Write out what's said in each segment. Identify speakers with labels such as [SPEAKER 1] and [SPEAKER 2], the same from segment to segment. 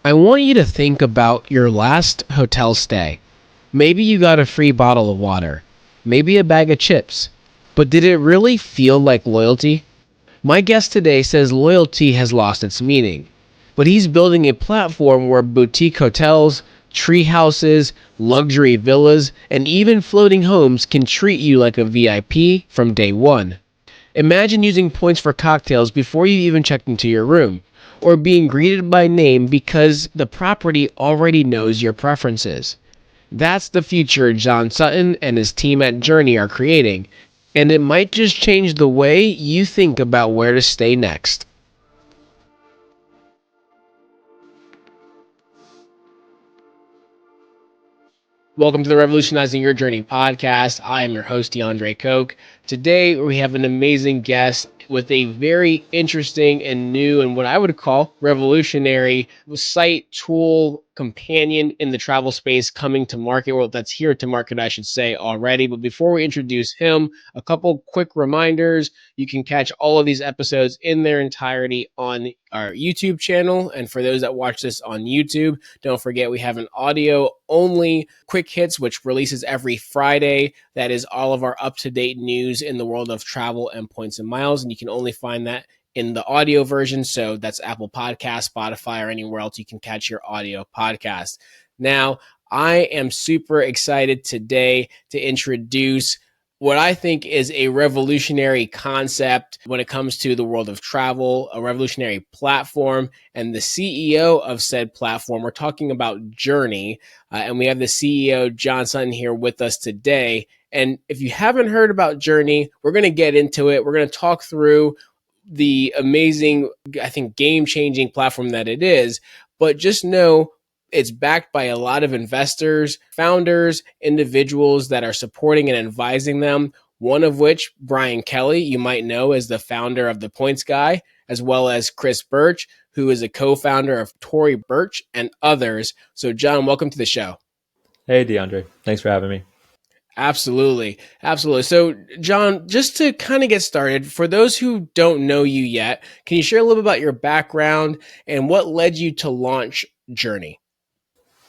[SPEAKER 1] I want you to think about your last hotel stay. Maybe you got a free bottle of water, maybe a bag of chips. But did it really feel like loyalty? My guest today says loyalty has lost its meaning, but he's building a platform where boutique hotels, tree houses, luxury villas, and even floating homes can treat you like a VIP from day one. Imagine using points for cocktails before you even checked into your room, or being greeted by name because the property already knows your preferences. That's the future John Sutton and his team at Journey are creating, and it might just change the way you think about where to stay next. Welcome to the Revolutionizing Your Journey podcast. I am your host, DeAndre Coke. Today, we have an amazing guest with a very interesting and new and what I would call revolutionary site tool companion in the travel space coming to market. Well, that's here to market, I should say, already. But before we introduce him, a couple quick reminders. You can catch all of these episodes in their entirety on our YouTube channel. And for those that watch this on YouTube, don't forget we have an audio only quick hits, which releases every Friday. That is all of our up to date news in the world of travel and points and miles. And you can only find that in the audio version. So that's Apple Podcast, Spotify, or anywhere else you can catch your audio podcast. Now, I am super excited today to introduce what I think is a revolutionary concept when it comes to the world of travel, a revolutionary platform, and the CEO of said platform. We're talking about Journey, and we have the CEO, John Sutton, here with us today. And if you haven't heard about Journey, we're going to get into it. We're going to talk through the amazing, I think, game-changing platform that it is. But just know it's backed by a lot of investors, founders, individuals that are supporting and advising them. One of which, Brian Kelly, you might know as the founder of The Points Guy, as well as Chris Birch, who is a co-founder of Tory Burch and others. So, John, welcome to the show.
[SPEAKER 2] Hey, DeAndre. Thanks for having me.
[SPEAKER 1] Absolutely. Absolutely. So, John, just to kind of get started, for those who don't know you yet, can you share a little bit about your background and what led you to launch Journey?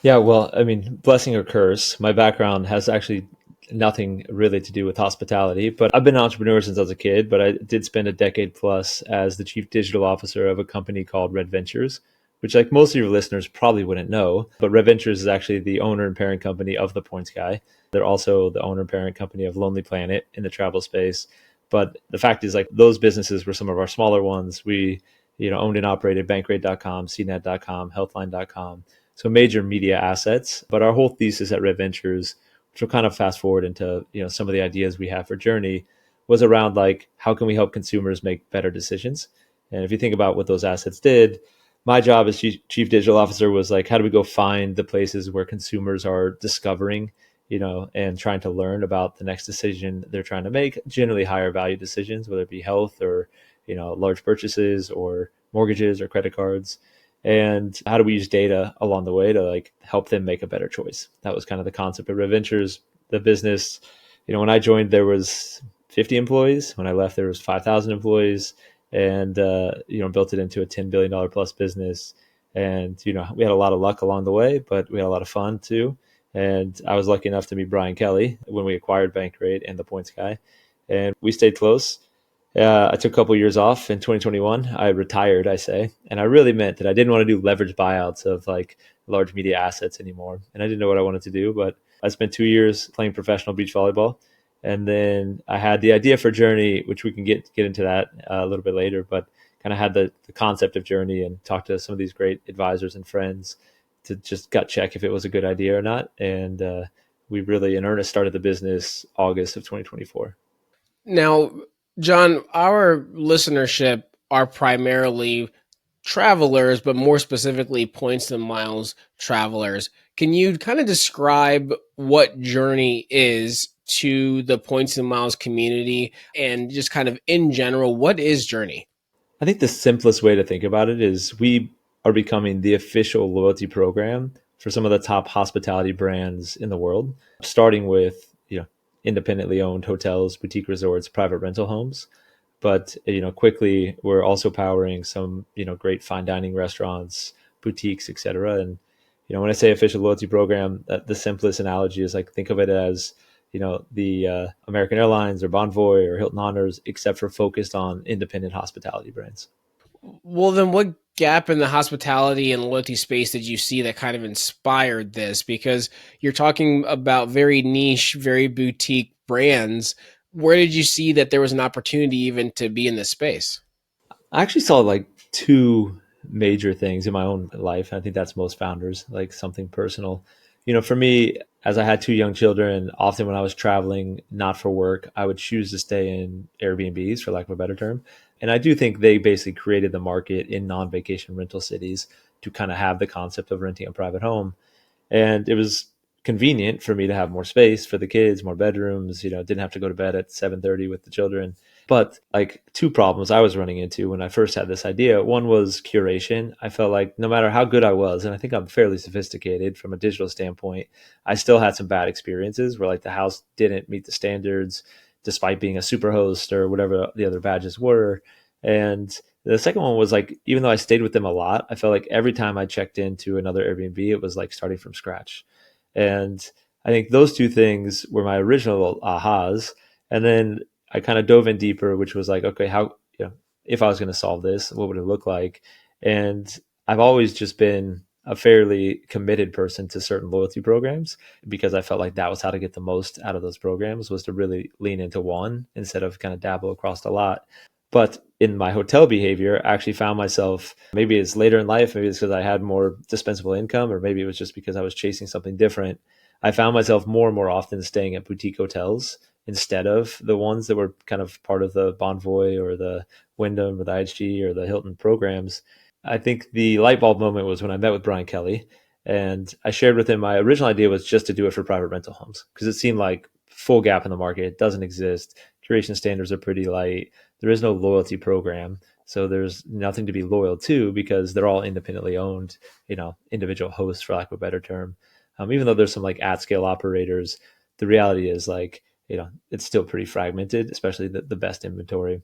[SPEAKER 2] Yeah, well, I mean, blessing or curse, my background has actually nothing really to do with hospitality, but I've been an entrepreneur since I was a kid, but I did spend a decade plus as the chief digital officer of a company called Red Ventures, which like most of your listeners probably wouldn't know, but Red Ventures is actually the owner and parent company of The Points Guy. They're also the owner and parent company of Lonely Planet in the travel space. But the fact is like those businesses were some of our smaller ones. We, owned and operated bankrate.com, cnet.com, healthline.com. So major media assets. But our whole thesis at Red Ventures, which will kind of fast forward into some of the ideas we have for Journey, was around like how can we help consumers make better decisions? And if you think about what those assets did, my job as chief digital officer was like how do we go find the places where consumers are discovering, and trying to learn about the next decision they're trying to make, generally higher value decisions, whether it be health or large purchases or mortgages or credit cards, and how do we use data along the way to like help them make a better choice. That was kind of the concept of Red Ventures. The business, when I joined there was 50 employees. When I left there was 5,000 employees, and built it into a $10 billion plus business. And we had a lot of luck along the way, but we had a lot of fun too. And I was lucky enough to meet Brian Kelly when we acquired Bankrate and The Points Guy, and we stayed close. I took a couple of years off in 2021. I retired, I say, and I really meant that I didn't want to do leverage buyouts of like large media assets anymore. And I didn't know what I wanted to do, but I spent 2 years playing professional beach volleyball. And then I had the idea for Journey, which we can get into that a little bit later, but kind of had the concept of Journey and talked to some of these great advisors and friends to just gut check if it was a good idea or not. And we really in earnest started the business August of 2024.
[SPEAKER 1] Now, John, our listenership are primarily travelers, but more specifically points and miles travelers. Can you kind of describe what Journey is to the points and miles community and just kind of in general, what is Journey?
[SPEAKER 2] I think the simplest way to think about it is we are becoming the official loyalty program for some of the top hospitality brands in the world, starting with, independently owned hotels, boutique resorts, private rental homes. But, quickly we're also powering some, great fine dining restaurants, boutiques, etc. And when I say official loyalty program, the simplest analogy is like, think of it as the American Airlines or Bonvoy or Hilton Honors, except for focused on independent hospitality brands.
[SPEAKER 1] Well, then what gap in the hospitality and loyalty space did you see that kind of inspired this? Because you're talking about very niche, very boutique brands. Where did you see that there was an opportunity even to be in this space?
[SPEAKER 2] I actually saw like two major things in my own life. I think that's most founders, like something personal. For me, as I had two young children, often when I was traveling, not for work, I would choose to stay in Airbnbs, for lack of a better term. And I do think they basically created the market in non vacation rental cities to kind of have the concept of renting a private home. And it was convenient for me to have more space for the kids, more bedrooms, didn't have to go to bed at 7:30 with the children. But like, two problems I was running into when I first had this idea. One was curation. I felt like no matter how good I was, and I think I'm fairly sophisticated from a digital standpoint, I still had some bad experiences where like the house didn't meet the standards despite being a super host or whatever the other badges were. And the second one was like, even though I stayed with them a lot, I felt like every time I checked into another Airbnb, it was like starting from scratch. And I think those two things were my original ahas. And then I kind of dove in deeper, which was like, okay, how, if I was going to solve this, what would it look like? And I've always just been a fairly committed person to certain loyalty programs because I felt like that was how to get the most out of those programs, was to really lean into one instead of kind of dabble across a lot. But in my hotel behavior, I actually found myself, maybe it's later in life, maybe it's because I had more dispensable income, or maybe it was just because I was chasing something different. I found myself more and more often staying at boutique hotels instead of the ones that were kind of part of the Bonvoy or the Wyndham or the IHG or the Hilton programs. I think the light bulb moment was when I met with Brian Kelly, and I shared with him my original idea was just to do it for private rental homes because it seemed like full gap in the market. It doesn't exist. Curation standards are pretty light. There is no loyalty program. So there's nothing to be loyal to because they're all independently owned, individual hosts, for lack of a better term. Even though there's some like at scale operators, the reality is like, it's still pretty fragmented, especially the best inventory.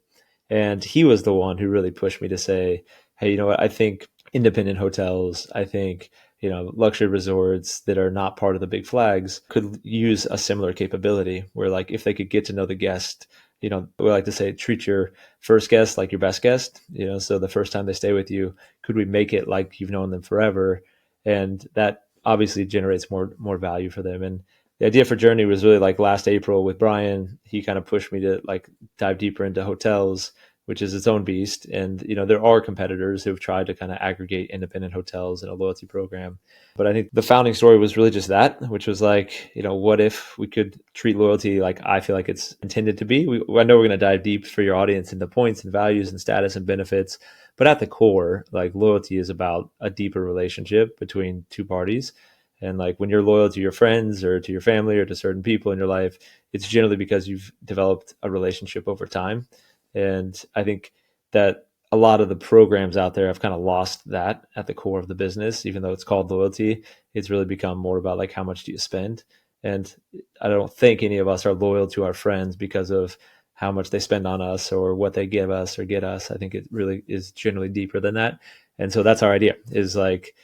[SPEAKER 2] And he was the one who really pushed me to say, hey, you know what? I think independent hotels, I think, luxury resorts that are not part of the big flags could use a similar capability where, like, if they could get to know the guest, we like to say, treat your first guest like your best guest, so the first time they stay with you, could we make it like you've known them forever? And that obviously generates more value for them. And the idea for Journey was really like last April with Brian. He kind of pushed me to like dive deeper into hotels, which is its own beast. And, there are competitors who've tried to kind of aggregate independent hotels in a loyalty program. But I think the founding story was really just that, which was like, what if we could treat loyalty like I feel like it's intended to be? I know we're going to dive deep for your audience into points and values and status and benefits. But at the core, like, loyalty is about a deeper relationship between two parties. And like, when you're loyal to your friends or to your family or to certain people in your life, it's generally because you've developed a relationship over time. And I think that a lot of the programs out there have kind of lost that at the core of the business. Even though it's called loyalty, it's really become more about like, how much do you spend? And I don't think any of us are loyal to our friends because of how much they spend on us or what they give us or get us. I think it really is generally deeper than that. And so that's our idea, is like,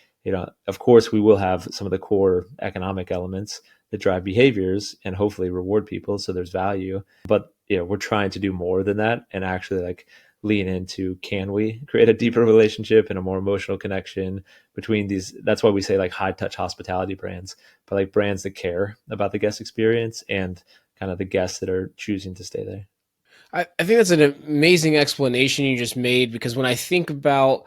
[SPEAKER 2] of course we will have some of the core economic elements that drive behaviors and hopefully reward people, so there's value. But we're trying to do more than that and actually like lean into, can we create a deeper relationship and a more emotional connection between these? That's why we say like high touch hospitality brands, but like brands that care about the guest experience and kind of the guests that are choosing to stay there.
[SPEAKER 1] I think that's an amazing explanation you just made, because when I think about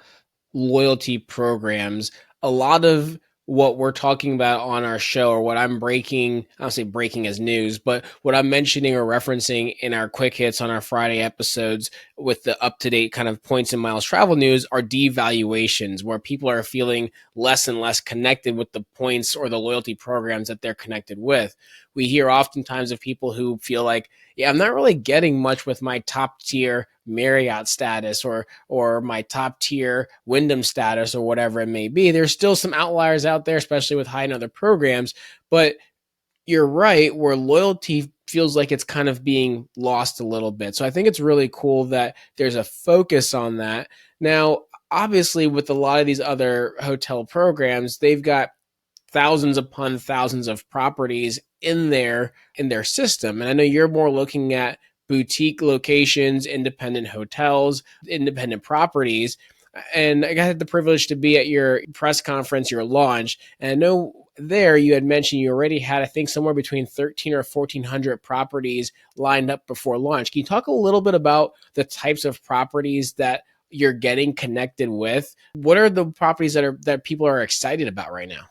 [SPEAKER 1] loyalty programs, a lot of what we're talking about on our show, or what I'm breaking, I don't say breaking as news, but what I'm mentioning or referencing in our quick hits on our Friday episodes with the up to date kind of points and miles travel news, are devaluations, where people are feeling less and less connected with the points or the loyalty programs that they're connected with. We hear oftentimes of people who feel like, yeah, I'm not really getting much with my top tier Marriott status or my top tier Wyndham status or whatever it may be. There's still some outliers out there, especially with high end other programs. But you're right, where loyalty feels like it's kind of being lost a little bit. So I think it's really cool that there's a focus on that. Now, obviously with a lot of these other hotel programs, they've got thousands upon thousands of properties in their system. And I know you're more looking at boutique locations, independent hotels, independent properties. And I had the privilege to be at your press conference, your launch. And I know there you had mentioned you already had, I think, somewhere between 13 or 1400 properties lined up before launch. Can you talk a little bit about the types of properties that you're getting connected with? What are the properties that people are excited about right now?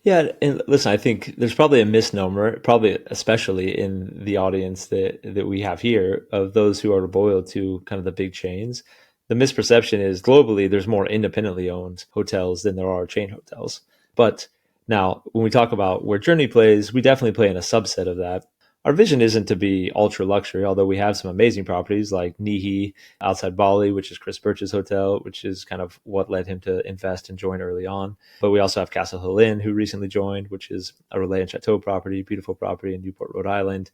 [SPEAKER 2] Yeah, and listen, I think there's probably a misnomer, probably especially in the audience that we have here, of those who are loyal to kind of the big chains. The misperception is globally there's more independently owned hotels than there are chain hotels. But now, when we talk about where Journey plays, we definitely play in a subset of that. Our vision isn't to be ultra luxury, although we have some amazing properties like Nihi outside Bali, which is Chris Birch's hotel, which is kind of what led him to invest and join early on. But we also have Castle Hill Inn, who recently joined, which is a Relais and Chateau property, beautiful property in Newport, Rhode Island.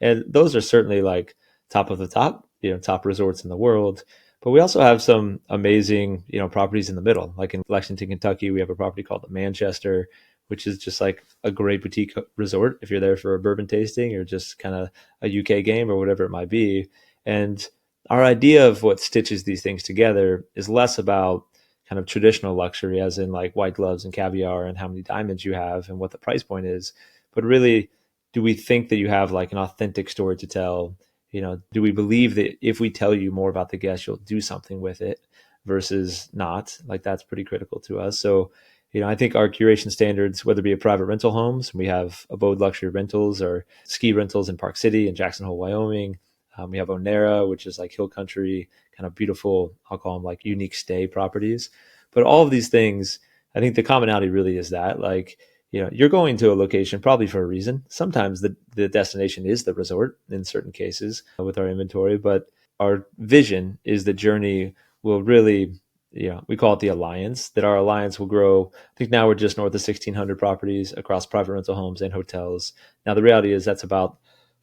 [SPEAKER 2] And those are certainly like top of the top, top resorts in the world. But we also have some amazing, properties in the middle. Like in Lexington, Kentucky, we have a property called the Manchester, which is just like a great boutique resort if you're there for a bourbon tasting or just kind of a UK game or whatever it might be. And our idea of what stitches these things together is less about kind of traditional luxury, as in like white gloves and caviar and how many diamonds you have and what the price point is, but really, do we think that you have like an authentic story to tell? Do we believe that if we tell you more about the guest, you'll do something with it versus not? Like that's pretty critical to us. So, I think our curation standards, whether it be a private rental homes, we have Abode Luxury Rentals or ski rentals in Park City and Jackson Hole, Wyoming. We have Onera, which is like hill country, kind of beautiful, I'll call them like unique stay properties. But all of these things, I think the commonality really is that like, you're going to a location probably for a reason. Sometimes the destination is the resort in certain cases with our inventory, but our vision is the journey will really, we call it the alliance, that our alliance will grow. I think now we're just north of 1,600 properties across private rental homes and hotels. Now, the reality is that's about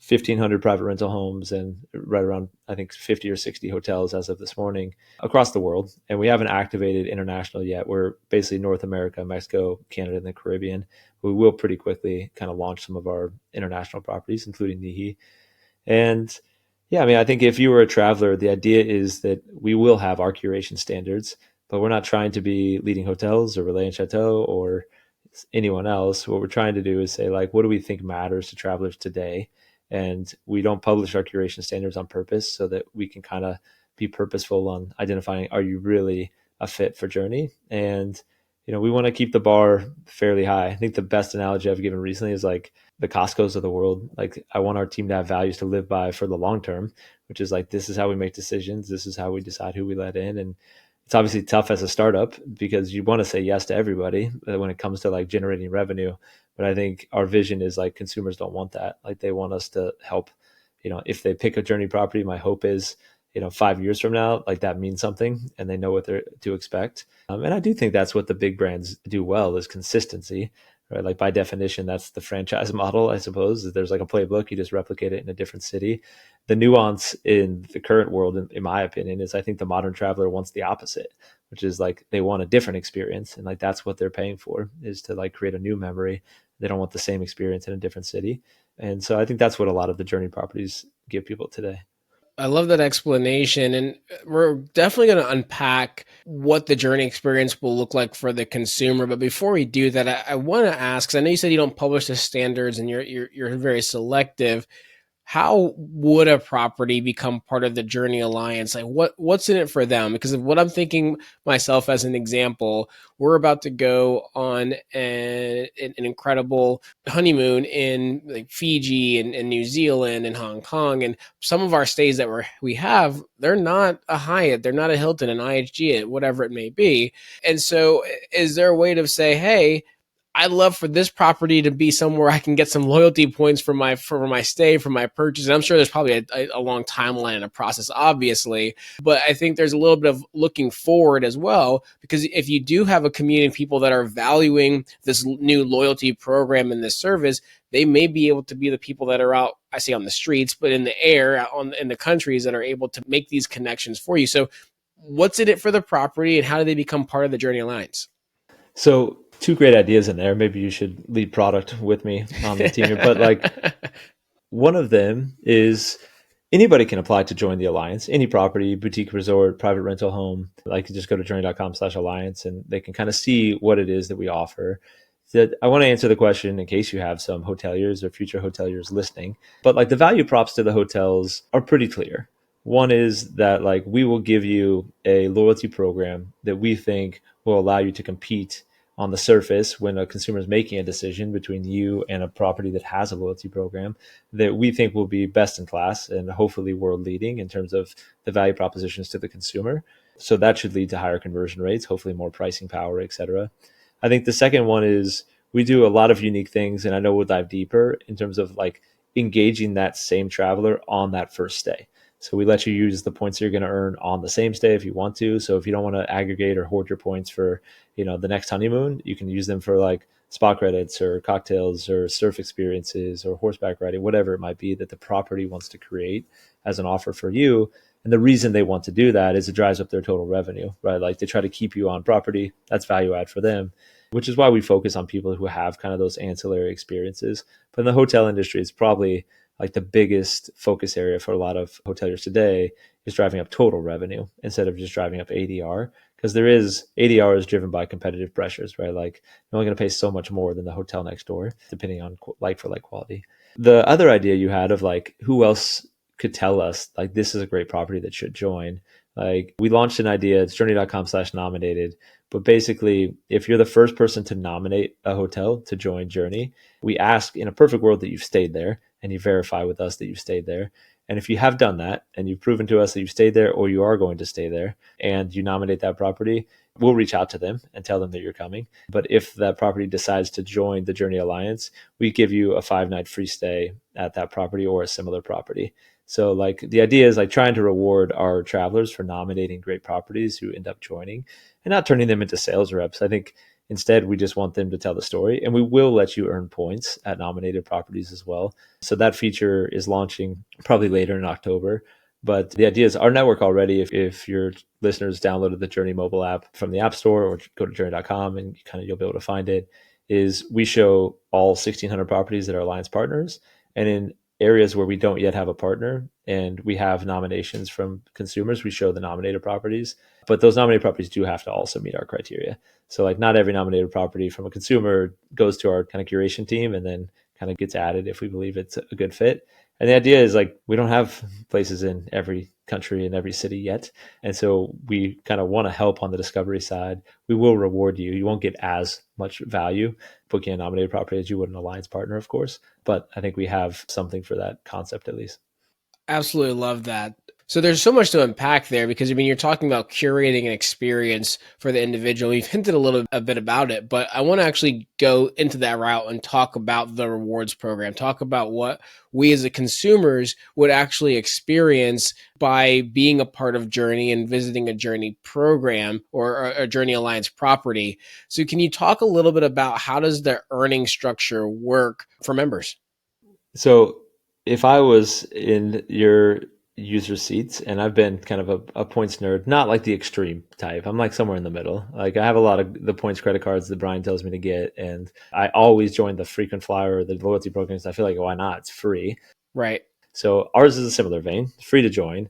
[SPEAKER 2] 1,500 private rental homes and right around, I think, 50 or 60 hotels as of this morning across the world. And we haven't activated international yet. We're basically North America, Mexico, Canada, and the Caribbean. We will pretty quickly kind of launch some of our international properties, including Nihi. And yeah, I mean, I think if you were a traveler, the idea is that we will have our curation standards, but we're not trying to be leading hotels or Relais and Chateau or anyone else. What we're trying to do is say, like, what do we think matters to travelers today? And we don't publish our curation standards on purpose so that we can kind of be purposeful on identifying, are you really a fit for Journey? And, we want to keep the bar fairly high. I think the best analogy I've given recently is like the Costco's of the world. Like I want our team to have values to live by for the long term, which is like, this is how we make decisions. This is how we decide who we let in. And it's obviously tough as a startup because you want to say yes to everybody when it comes to like generating revenue. But I think our vision is like consumers don't want that. Like they want us to help, if they pick a Journey property, my hope is, 5 years from now, like that means something and they know what they're to expect. And I do think that's what the big brands do well is consistency, right? Like by definition, that's the franchise model, I suppose. There's like a playbook, you just replicate it in a different city. The nuance in the current world, in my opinion, is I think the modern traveler wants the opposite, which is like they want a different experience. And like that's what they're paying for, is to like create a new memory. They don't want the same experience in a different city. And so I think that's what a lot of the Journey properties give people today.
[SPEAKER 1] I love that explanation. And we're definitely going to unpack what the journey experience will look like for the consumer. But before we do that, I want to ask, because I know you said you don't publish the standards and you're very selective. How would a property become part of the Journey Alliance? Like what's in it for them? Because of what I'm thinking myself as an example, we're about to go on an incredible honeymoon in like Fiji and New Zealand and Hong Kong. And some of our stays that we have, they're not a Hyatt, they're not a Hilton, an IHG, whatever it may be. And so is there a way to say, hey, I'd love for this property to be somewhere I can get some loyalty points for my stay, for my purchase. And I'm sure there's probably a long timeline and a process, obviously, but I think there's a little bit of looking forward as well, because if you do have a community of people that are valuing this new loyalty program and this service, they may be able to be the people that are out, I say on the streets, but in the air, in the countries that are able to make these connections for you. So What's in it for the property, and how do they become part of the Journey Alliance?
[SPEAKER 2] So two great ideas in there. Maybe you should lead product with me on the team here. But like one of them is anybody can apply to join the alliance. Any property, boutique resort, private rental home, like just go to journey.com/alliance and they can kind of see what it is that we offer. That I want to answer the question in case you have some hoteliers or future hoteliers listening. But like the value props to the hotels are pretty clear. One is that like we will give you a loyalty program that we think will allow you to compete on the surface when a consumer is making a decision between you and a property that has a loyalty program that we think will be best in class and hopefully world leading in terms of the value propositions to the consumer. So that should lead to higher conversion rates, hopefully more pricing power, et cetera. I think the second one is we do a lot of unique things, and I know we'll dive deeper in terms of like engaging that same traveler on that first stay. So we let you use the points you're going to earn on the same stay if you want to. So if you don't want to aggregate or hoard your points for, the next honeymoon, you can use them for like spa credits or cocktails or surf experiences or horseback riding, whatever it might be that the property wants to create as an offer for you. And the reason they want to do that is it drives up their total revenue, right? Like they try to keep you on property. That's value add for them, which is why we focus on people who have kind of those ancillary experiences. But in the hotel industry, it's probably like the biggest focus area for a lot of hoteliers today is driving up total revenue instead of just driving up ADR. Because there is ADR is driven by competitive pressures, right? Like you're only going to pay so much more than the hotel next door, depending on like for like quality. The other idea you had of like who else could tell us like this is a great property that should join. Like we launched an idea, it's journey.com/nominated. But basically, if you're the first person to nominate a hotel to join Journey, we ask in a perfect world that you've stayed there and you verify with us that you've stayed there. And if you have done that and you've proven to us that you've stayed there or you are going to stay there and you nominate that property, we'll reach out to them and tell them that you're coming. But if that property decides to join the Journey Alliance, we give you a 5-night free stay at that property or a similar property. So like the idea is like trying to reward our travelers for nominating great properties who end up joining and not turning them into sales reps. I think instead we just want them to tell the story, and we will let you earn points at nominated properties as well. So that feature is launching probably later in October. But the idea is our network already, if your listeners downloaded the Journey mobile app from the App Store or go to journey.com and you'll be able to find it, is we show all 1,600 properties that are Alliance partners. And in areas where we don't yet have a partner and we have nominations from consumers, we show the nominated properties. But those nominated properties do have to also meet our criteria. So like not every nominated property from a consumer goes to our kind of curation team and then kind of gets added if we believe it's a good fit. And the idea is like we don't have places in every country and every city yet. And so we kind of want to help on the discovery side. We will reward you. You won't get as much value booking a nominated property as you would an alliance partner, of course. But I think we have something for that concept at least.
[SPEAKER 1] Absolutely love that. So there's so much to unpack there because I mean you're talking about curating an experience for the individual. You've hinted a bit about it, but I want to actually go into that route and talk about the rewards program. Talk about what we as the consumers would actually experience by being a part of Journey and visiting a Journey program or a Journey Alliance property. So can you talk a little bit about how does the earning structure work for members?
[SPEAKER 2] So if I was in your user seats and I've been kind of a points nerd, not like the extreme type. I'm like somewhere in the middle. Like I have a lot of the points credit cards that Brian tells me to get. And I always join the frequent flyer or the loyalty programs. I feel like, why not? It's free.
[SPEAKER 1] Right.
[SPEAKER 2] So ours is a similar vein, free to join.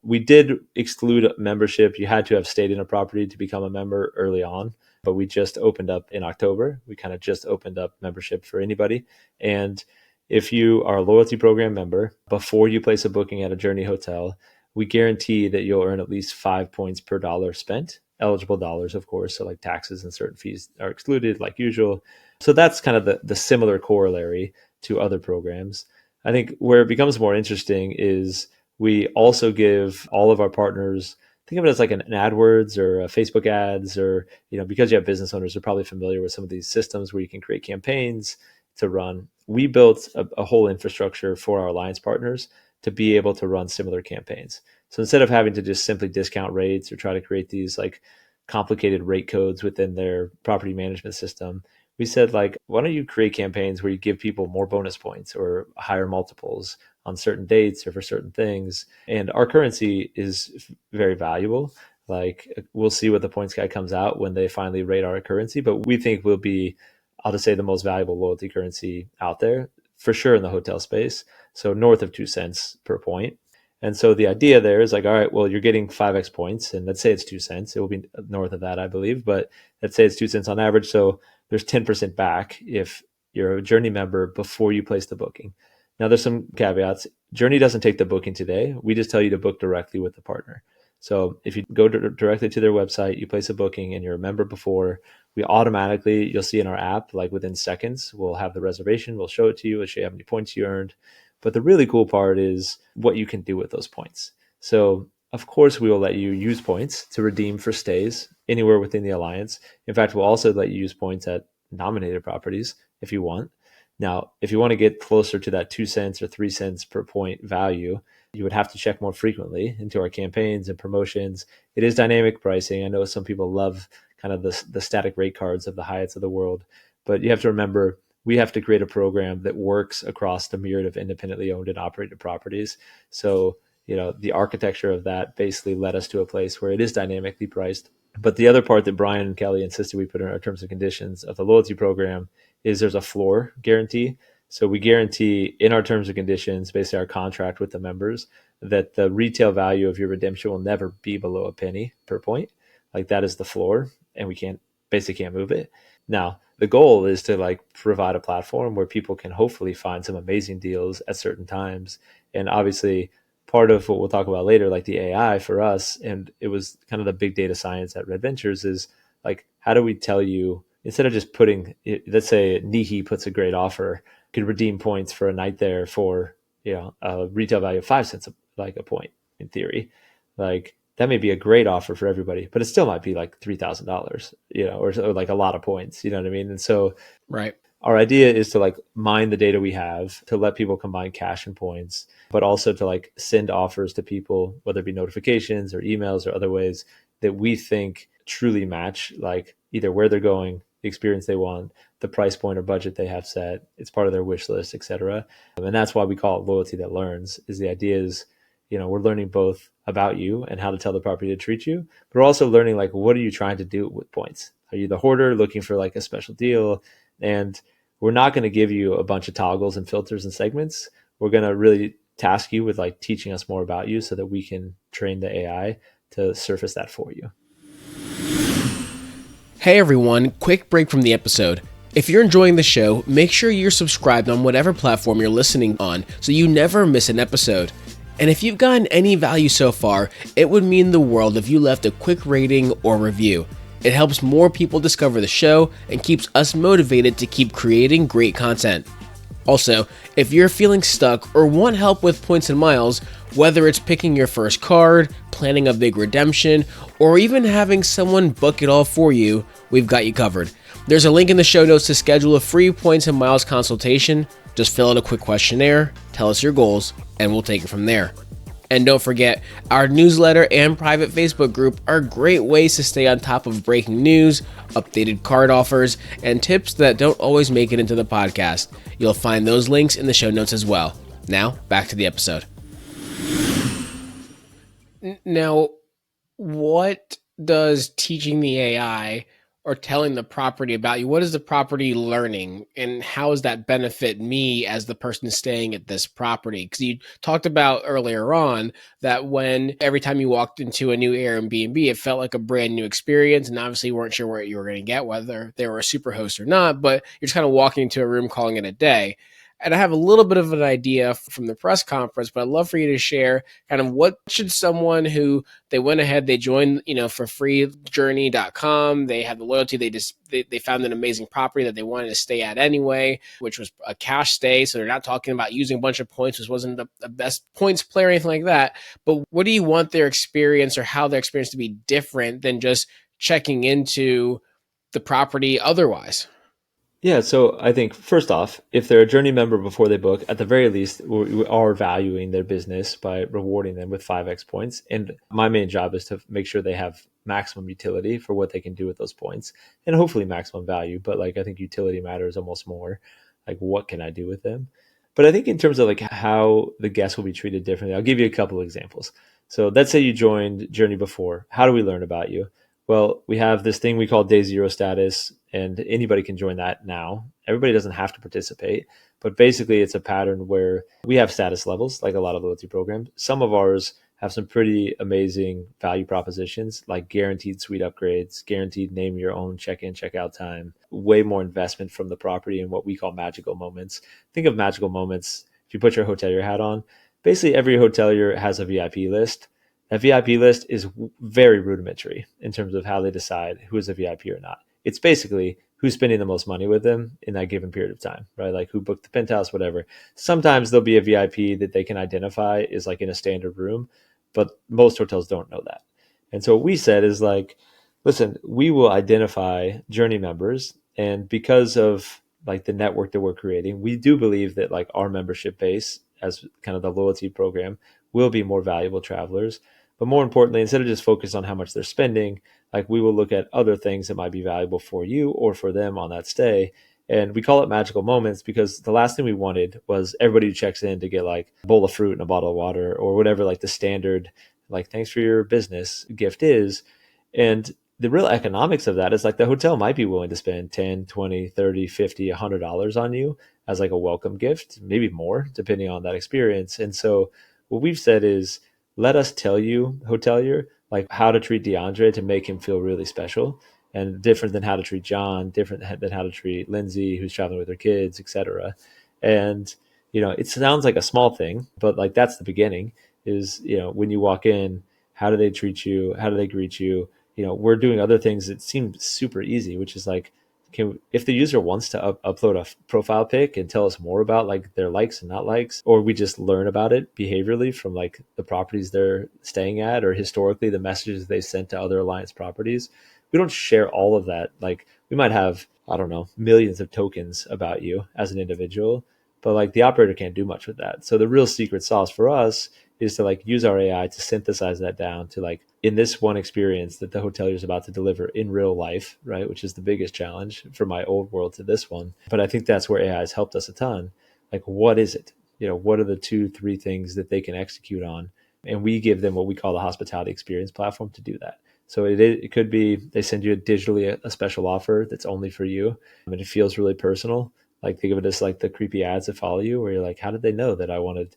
[SPEAKER 2] We did exclude membership. You had to have stayed in a property to become a member early on, but we just opened up in October. We kind of just opened up membership for anybody. And if you are a loyalty program member, before you place a booking at a Journey hotel, we guarantee that you'll earn at least 5 points per dollar spent, eligible dollars, of course. So like taxes and certain fees are excluded like usual. So that's kind of the similar corollary to other programs. I think where it becomes more interesting is we also give all of our partners, think of it as like an AdWords or a Facebook ads, or, because you have business owners, they're probably familiar with some of these systems where you can create campaigns to run. We built a whole infrastructure for our alliance partners to be able to run similar campaigns. So instead of having to just simply discount rates or try to create these like complicated rate codes within their property management system, we said, like, why don't you create campaigns where you give people more bonus points or higher multiples on certain dates or for certain things? And our currency is very valuable. Like, we'll see what the points guy comes out when they finally rate our currency, but we think we'll be, I'll just say, the most valuable loyalty currency out there for sure in the hotel space. So north of 2 cents per point. And so the idea there is like, all right, well, you're getting 5x points, and let's say it's 2 cents. It will be north of that, I believe, but let's say it's 2 cents on average. So there's 10% back if you're a Journey member before you place the booking. Now, there's some caveats. Journey doesn't take the booking today. We just tell you to book directly with the partner. So if you go directly to their website, you place a booking and you're a member before, we automatically, you'll see in our app, like within seconds, we'll have the reservation, we'll show it to you, we'll show you how many points you earned. But the really cool part is what you can do with those points. So of course, we will let you use points to redeem for stays anywhere within the alliance. In fact, we'll also let you use points at nominated properties if you want. Now, if you want to get closer to that 2 cents or 3 cents per point value, you would have to check more frequently into our campaigns and promotions. It is dynamic pricing. I know some people love kind of the static rate cards of the Hyatts of the world, but you have to remember, we have to create a program that works across the myriad of independently owned and operated properties. So, the architecture of that basically led us to a place where it is dynamically priced. But the other part that Brian and Kelly insisted we put in our terms and conditions of the loyalty program is there's a floor guarantee. So we guarantee in our terms and conditions, basically our contract with the members, that the retail value of your redemption will never be below a penny per point. Like, that is the floor, and we can't move it. Now, the goal is to like provide a platform where people can hopefully find some amazing deals at certain times. And obviously, part of what we'll talk about later, like the AI for us, and it was kind of the big data science at Red Ventures, is like, how do we tell you, instead of just putting, let's say Nihi puts a great offer, could redeem points for a night there for, a retail value of 5 cents, like a point in theory. Like, that may be a great offer for everybody, but it still might be like $3,000, or like a lot of points, you know what I mean? And so
[SPEAKER 1] Right.
[SPEAKER 2] our idea is to like mine the data we have to let people combine cash and points, but also to like send offers to people, whether it be notifications or emails or other ways that we think truly match like either where they're going, the experience they want, the price point or budget they have set, it's part of their wish list, etc. And that's why we call it loyalty that learns. Is the idea is, we're learning both about you and how to tell the property to treat you, but we're also learning like, what are you trying to do with points? Are you the hoarder looking for like a special deal? And we're not going to give you a bunch of toggles and filters and segments. We're going to really task you with like teaching us more about you so that we can train the AI to surface that for you.
[SPEAKER 1] Hey everyone, quick break from the episode. If you're enjoying the show, make sure you're subscribed on whatever platform you're listening on so you never miss an episode. And if you've gotten any value so far, it would mean the world if you left a quick rating or review. It helps more people discover the show and keeps us motivated to keep creating great content. Also, if you're feeling stuck or want help with points and miles, whether it's picking your first card, planning a big redemption, or even having someone book it all for you, we've got you covered. There's a link in the show notes to schedule a free points and miles consultation. Just fill out a quick questionnaire, tell us your goals, and we'll take it from there. And don't forget, our newsletter and private Facebook group are great ways to stay on top of breaking news, updated card offers, and tips that don't always make it into the podcast. You'll find those links in the show notes as well. Now, back to the episode. Now, what does teaching the AI or telling the property about you, what is the property learning, and how does that benefit me as the person staying at this property? Because you talked about earlier on that when every time you walked into a new Airbnb, it felt like a brand new experience, and obviously you weren't sure what you were going to get, whether they were a super host or not, but you're just kind of walking into a room calling it a day. And I have a little bit of an idea from the press conference, but I'd love for you to share kind of what should someone who they went ahead, they joined, for freejourney.com. They had the loyalty. They found an amazing property that they wanted to stay at anyway, which was a cash stay. So they're not talking about using a bunch of points, which wasn't the best points play or anything like that. But what do you want their experience or how their experience to be different than just checking into the property otherwise?
[SPEAKER 2] Yeah, so I think first off, if they're a Journey member before they book, at the very least, we are valuing their business by rewarding them with 5x points. And my main job is to make sure they have maximum utility for what they can do with those points and hopefully maximum value. But like, I think utility matters almost more. Like, what can I do with them? But I think in terms of like how the guests will be treated differently, I'll give you a couple of examples. So let's say you joined Journey before. How do we learn about you? Well, we have this thing we call day zero status, and anybody can join that now. Everybody doesn't have to participate, but basically, it's a pattern where we have status levels, like a lot of loyalty programs. Some of ours have some pretty amazing value propositions, like guaranteed suite upgrades, guaranteed name your own check in, check out time, way more investment from the property, and what we call magical moments. Think of magical moments. If you put your hotelier hat on, basically every hotelier has a VIP list. That VIP list is very rudimentary in terms of how they decide who is a VIP or not. It's basically who's spending the most money with them in that given period of time, right? Like who booked the penthouse, whatever. Sometimes there'll be a VIP that they can identify is like in a standard room, but most hotels don't know that. And so what we said is like, listen, we will identify Journey members, and because of like the network that we're creating, we do believe that like our membership base as kind of the loyalty program will be more valuable travelers. But more importantly, instead of just focus on how much they're spending, like we will look at other things that might be valuable for you or for them on that stay. And we call it magical moments because the last thing we wanted was everybody who checks in to get like a bowl of fruit and a bottle of water or whatever like the standard, like thanks for your business gift is. And the real economics of that is like the hotel might be willing to spend 10, 20, 30, 50, $100 on you as like a welcome gift, maybe more depending on that experience. And so what we've said is let us tell you, hotelier, like how to treat DeAndre to make him feel really special and different than how to treat John, different than how to treat Lindsay, who's traveling with her kids, etc. And, it sounds like a small thing, but like that's the beginning is, when you walk in, how do they treat you? How do they greet you? We're doing other things that seem super easy, which is like, if the user wants to upload a profile pic and tell us more about like their likes and not likes, or we just learn about it behaviorally from like the properties they're staying at, or historically the messages they sent to other alliance properties, we don't share all of that. Like we might have, I don't know, millions of tokens about you as an individual, but like the operator can't do much with that. So the real secret sauce for us is to like use our AI to synthesize that down to like in this one experience that the hotelier is about to deliver in real life, right? Which is the biggest challenge from my old world to this one. But I think that's where AI has helped us a ton. Like, what is it? What are the 2, 3 things that they can execute on? And we give them what we call the hospitality experience platform to do that. So it could be they send you digitally a special offer that's only for you, and it feels really personal. Like think of it as like the creepy ads that follow you, where you're like, how did they know that I wanted,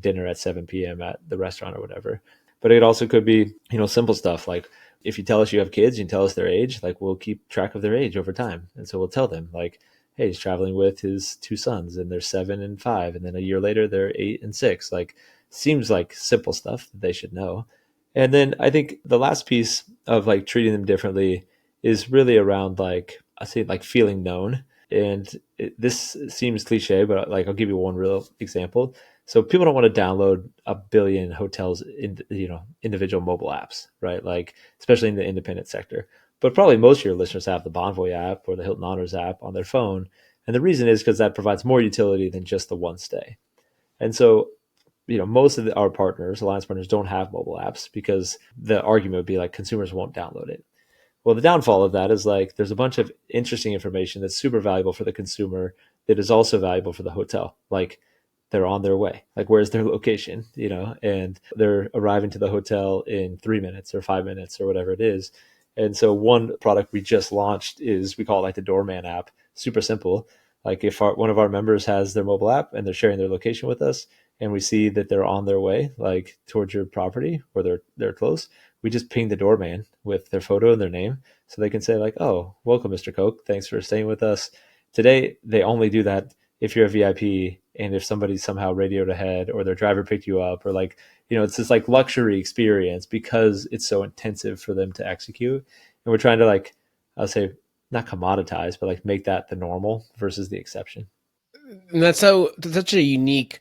[SPEAKER 2] dinner at 7 p.m. at the restaurant or whatever? But it also could be, simple stuff like if you tell us you have kids, you can tell us their age, like we'll keep track of their age over time. And so we'll tell them like, hey, he's traveling with his 2 sons and they're 7 and 5. And then a year later, they're 8 and 6. Like seems like simple stuff that they should know. And then I think the last piece of like treating them differently is really around like, I say like feeling known. And this seems cliche, but like I'll give you one real example. So people don't want to download a billion hotels in individual mobile apps, right? Like especially in the independent sector. But probably most of your listeners have the Bonvoy app or the Hilton Honors app on their phone. And the reason is because that provides more utility than just the one stay. And so, most of our partners, alliance partners, don't have mobile apps because the argument would be like consumers won't download it. Well, the downfall of that is like there's a bunch of interesting information that's super valuable for the consumer that is also valuable for the hotel. Like they're on their way. Like where's their location, and they're arriving to the hotel in 3 minutes or 5 minutes or whatever it is. And so one product we just launched is we call it like the Doorman app. Super simple. Like if one of our members has their mobile app and they're sharing their location with us, and we see that they're on their way, like towards your property or they're close, we just ping the doorman with their photo and their name, so they can say like, "Oh, welcome, Mr. Coke. Thanks for staying with us today." They only do that if you're a VIP and if somebody somehow radioed ahead or their driver picked you up or like, it's this like luxury experience because it's so intensive for them to execute. And we're trying to like, I'll say not commoditize, but like make that the normal versus the exception.
[SPEAKER 1] And that's such a unique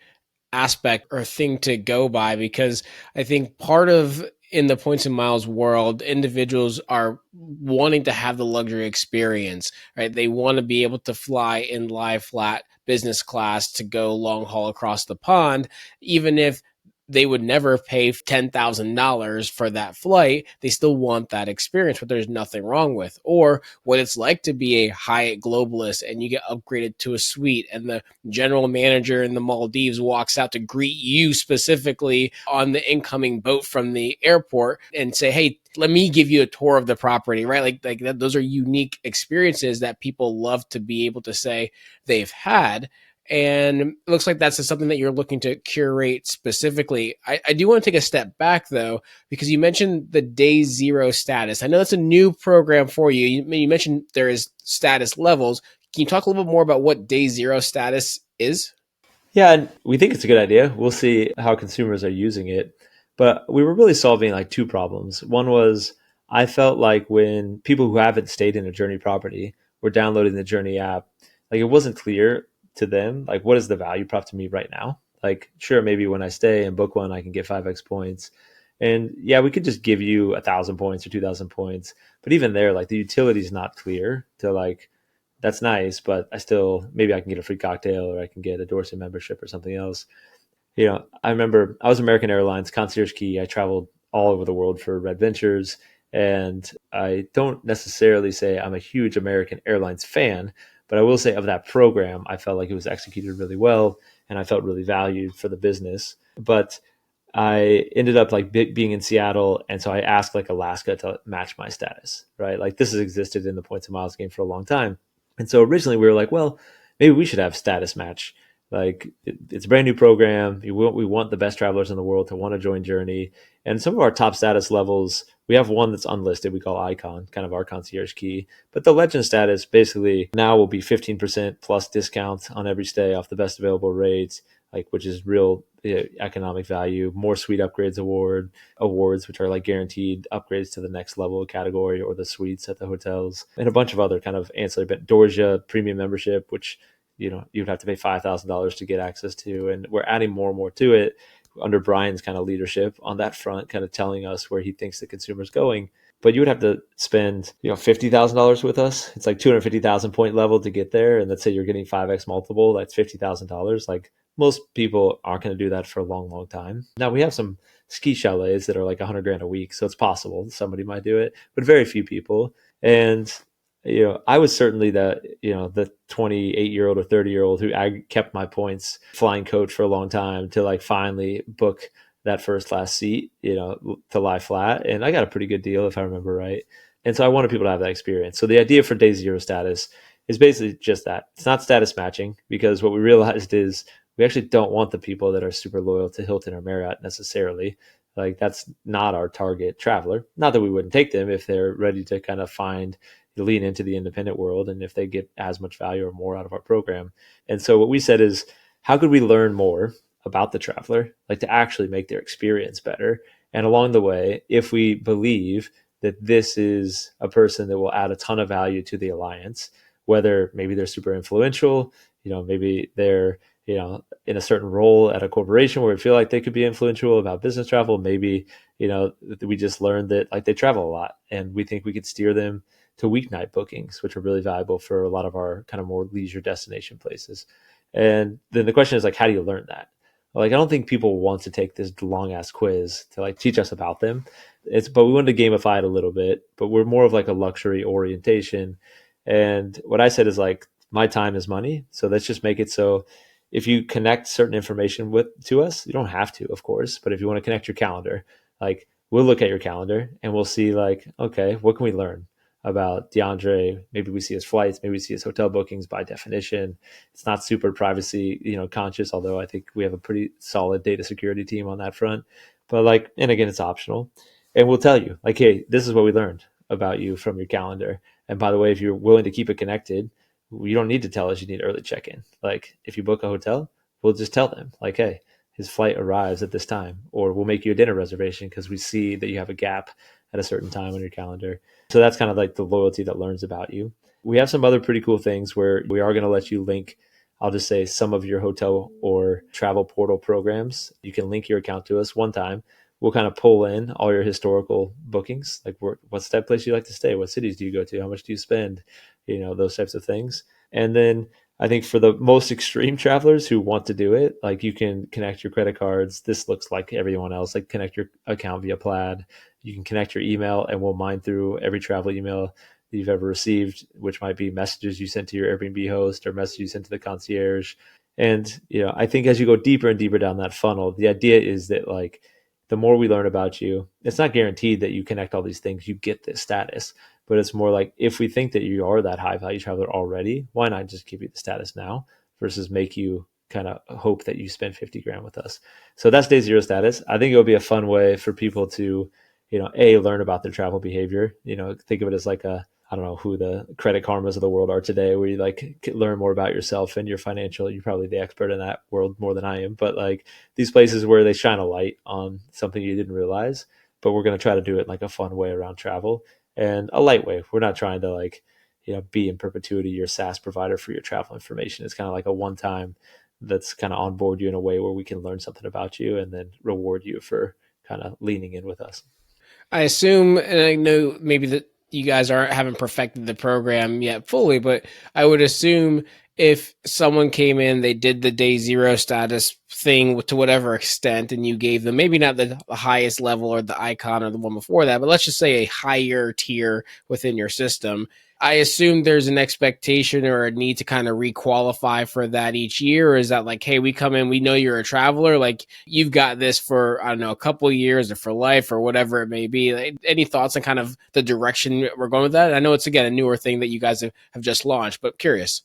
[SPEAKER 1] aspect or thing to go by because I think part of in the points and miles world, individuals are wanting to have the luxury experience, right? They want to be able to fly in lie flat business class to go long haul across the pond, even if they would never pay $10,000 for that flight. They still want that experience, but there's nothing wrong with. Or what it's like to be a Hyatt globalist and you get upgraded to a suite, and the general manager in the Maldives walks out to greet you specifically on the incoming boat from the airport and say, "Hey, let me give you a tour of the property," right? Like that, those are unique experiences that people love to be able to say they've had. And it looks like that's something that you're looking to curate specifically. I do want to take a step back, though, because you mentioned the day zero status. I know that's a new program for you. You mentioned there is status levels. Can you talk a little bit more about what day zero status is?
[SPEAKER 2] Yeah, and we think it's a good idea. We'll see how consumers are using it. But we were really solving like two problems. One was I felt like when people who haven't stayed in a Journey property were downloading the Journey app, like it wasn't clear to them, like what is the value prop to me right now? Like, sure, maybe when I stay and book one, I can get 5x points. And yeah, we could just give you 1,000 points or 2,000 points. But even there, like the utility is not clear to like, that's nice, but I still maybe I can get a free cocktail or I can get a Dorset membership or something else. I remember I was American Airlines concierge key. I traveled all over the world for Red Ventures, and I don't necessarily say I'm a huge American Airlines fan, but I will say of that program, I felt like it was executed really well, and I felt really valued for the business. But I ended up like being in Seattle, and so I asked like Alaska to match my status, right? Like this has existed in the points and miles game for a long time. And so originally we were like, well, maybe we should have status match. Like it's a brand new program. We want the best travelers in the world to want to join Journey. And some of our top status levels, we have one that's unlisted. We call Icon, kind of our concierge key. But the Legend status basically now will be 15% plus discount on every stay off the best available rates, like which is real economic value. More suite upgrades awards, which are like guaranteed upgrades to the next level category or the suites at the hotels, and a bunch of other kind of ancillary. But Dorsia premium membership, which you'd have to pay $5,000 to get access to, and we're adding more and more to it under Brian's kind of leadership on that front, kind of telling us where he thinks the consumer's going. But you would have to spend $50,000 with us. It's like 250,000 point level to get there, and let's say you're getting 5x multiple, that's $50,000. Like most people aren't going to do that for a long, long time. Now we have some ski chalets that are like 100 grand a week, so it's possible somebody might do it, but very few people. And I was certainly the 28-year-old or 30-year-old who I kept my points flying coach for a long time to like finally book that first class seat, to lie flat. And I got a pretty good deal if I remember right. And so I wanted people to have that experience. So the idea for day zero status is basically just that. It's not status matching, because what we realized is we actually don't want the people that are super loyal to Hilton or Marriott necessarily. Like that's not our target traveler. Not that we wouldn't take them if they're ready to kind of lean into the independent world and if they get as much value or more out of our program. And so what we said is, how could we learn more about the traveler, like to actually make their experience better? And along the way, if we believe that this is a person that will add a ton of value to the alliance, whether maybe they're super influential, maybe they're in a certain role at a corporation where we feel like they could be influential about business travel. Maybe, we just learned that like they travel a lot and we think we could steer them to weeknight bookings, which are really valuable for a lot of our kind of more leisure destination places. And then the question is like, how do you learn that? Like, I don't think people want to take this long ass quiz to like teach us about them. But we wanted to gamify it a little bit, but we're more of like a luxury orientation. And what I said is like, my time is money. So let's just make it so if you connect certain information to us, you don't have to, of course, but if you want to connect your calendar, like we'll look at your calendar and we'll see like, okay, what can we learn about DeAndre? Maybe we see his flights, maybe we see his hotel bookings. By definition, it's not super privacy, conscious, although I think we have a pretty solid data security team on that front. But like, and again, it's optional. And we'll tell you like, hey, this is what we learned about you from your calendar. And by the way, if you're willing to keep it connected, you don't need to tell us you need early check-in. Like if you book a hotel, we'll just tell them like, hey, his flight arrives at this time, or we'll make you a dinner reservation because we see that you have a gap at a certain time on your calendar. So that's kind of like the loyalty that learns about you. We have some other pretty cool things where we are going to let you link, I'll just say, some of your hotel or travel portal programs. You can link your account to us one time. we'll kind of pull in all your historical bookings, like what's that place you like to stay, what cities do you go to, how much do you spend, those types of things. And then I think for the most extreme travelers who want to do it, like you can connect your credit cards. This looks like everyone else, like connect your account via Plaid. You can connect your email and we'll mine through every travel email that you've ever received, which might be messages you sent to your Airbnb host or messages you sent to the concierge. And, I think as you go deeper and deeper down that funnel, the idea is that like the more we learn about you, it's not guaranteed that you connect all these things, you get this status, but it's more like if we think that you are that high value traveler already, why not just give you the status now versus make you kind of hope that you spend 50 grand with us. So that's day zero status. I think it would be a fun way for people to, learn about their travel behavior. Think of it as like I don't know who the Credit Karmas of the world are today, where you like learn more about yourself and your financial. You're probably the expert in that world more than I am, but like these places where they shine a light on something you didn't realize. But we're going to try to do it in like a fun way around travel and a light way. We're not trying to like, be in perpetuity your SaaS provider for your travel information. It's kind of like a one time that's kind of onboard you in a way where we can learn something about you and then reward you for kind of leaning in with us.
[SPEAKER 1] I assume, and I know maybe that you guys haven't perfected the program yet fully, but I would assume if someone came in, they did the day zero status thing to whatever extent, and you gave them maybe not the highest level or the icon or the one before that, but let's just say a higher tier within your system. I assume there's an expectation or a need to kind of requalify for that each year. Or is that like, hey, we come in, we know you're a traveler, like you've got this for, I don't know, a couple of years or for life or whatever it may be. Like, any thoughts on kind of the direction we're going with that? I know it's, again, a newer thing that you guys have just launched, but curious.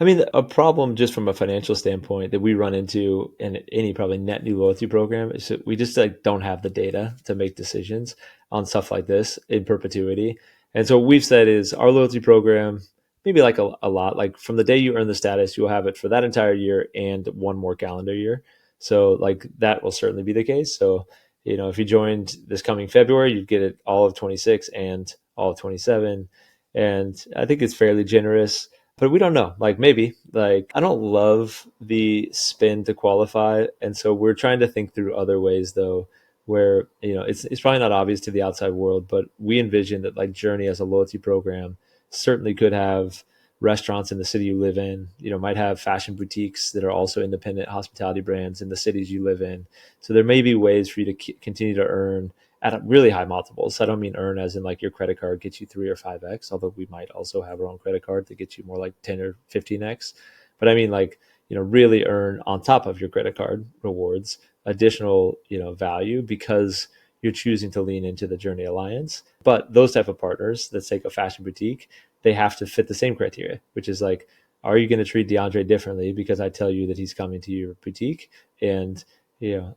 [SPEAKER 2] I mean, a problem just from a financial standpoint that we run into in any probably net new loyalty program is that we just like don't have the data to make decisions on stuff like this in perpetuity. And so what we've said is our loyalty program, maybe like a lot, like from the day you earn the status, you'll have it for that entire year and one more calendar year. So like that will certainly be the case. So, if you joined this coming February, you'd get it all of 26 and all of 27. And I think it's fairly generous, but we don't know. Like maybe, like I don't love the spin to qualify, and so we're trying to think through other ways though, where it's probably not obvious to the outside world, but we envision that like Journey as a loyalty program certainly could have restaurants in the city you live in. Might have fashion boutiques that are also independent hospitality brands in the cities you live in. So there may be ways for you to continue to earn at a really high multiples. So I don't mean earn as in like your credit card gets you 3 or 5x, although we might also have our own credit card that gets you more like 10 or 15x. But I mean like, really earn on top of your credit card rewards additional, value because you're choosing to lean into the Journey Alliance. But those type of partners, let's take a fashion boutique, they have to fit the same criteria, which is like, are you going to treat DeAndre differently because I tell you that he's coming to your boutique? And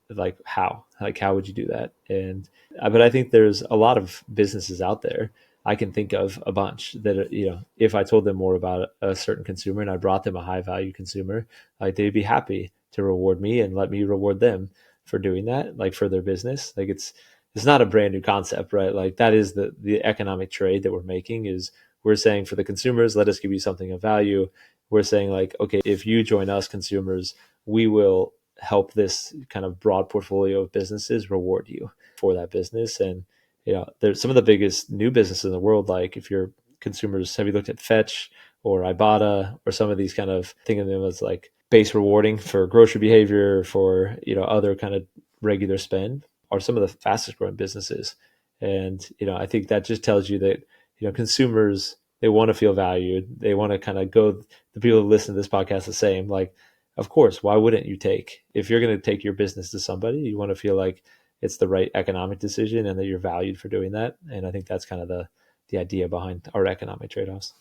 [SPEAKER 2] like how would you do that? And but I think there's a lot of businesses out there. I can think of a bunch that if I told them more about a certain consumer and I brought them a high value consumer, like they'd be happy to reward me and let me reward them for doing that, like for their business. Like it's not a brand new concept, right? Like that is the economic trade that we're making. Is we're saying for the consumers, let us give you something of value. We're saying like, okay, if you join us consumers, we will help this kind of broad portfolio of businesses reward you for that business. And there's some of the biggest new businesses in the world. Like if you're consumers, have you looked at Fetch or Ibotta or some of these kind of, think of them as like base rewarding for grocery behavior, for other kind of regular spend, are some of the fastest growing businesses. And I think that just tells you that consumers, they want to feel valued. They want to kind of go, the people who listen to this podcast the same, like, of course, why wouldn't you take, if you're going to take your business to somebody, you want to feel like it's the right economic decision and that you're valued for doing that. And I think that's kind of the idea behind our economic trade-offs.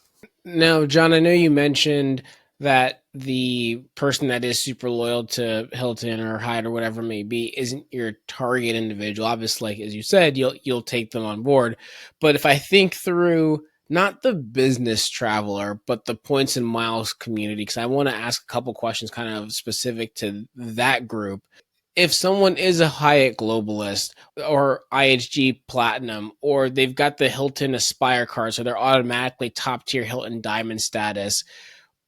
[SPEAKER 1] Now, John, I know you mentioned that the person that is super loyal to Hilton or Hyatt or whatever it may be isn't your target individual. Obviously, as you said, you'll take them on board. But if I think through not the business traveler, but the points and miles community, because I want to ask a couple questions kind of specific to that group. If someone is a Hyatt globalist or IHG platinum, or they've got the Hilton Aspire card, so they're automatically top tier Hilton diamond status,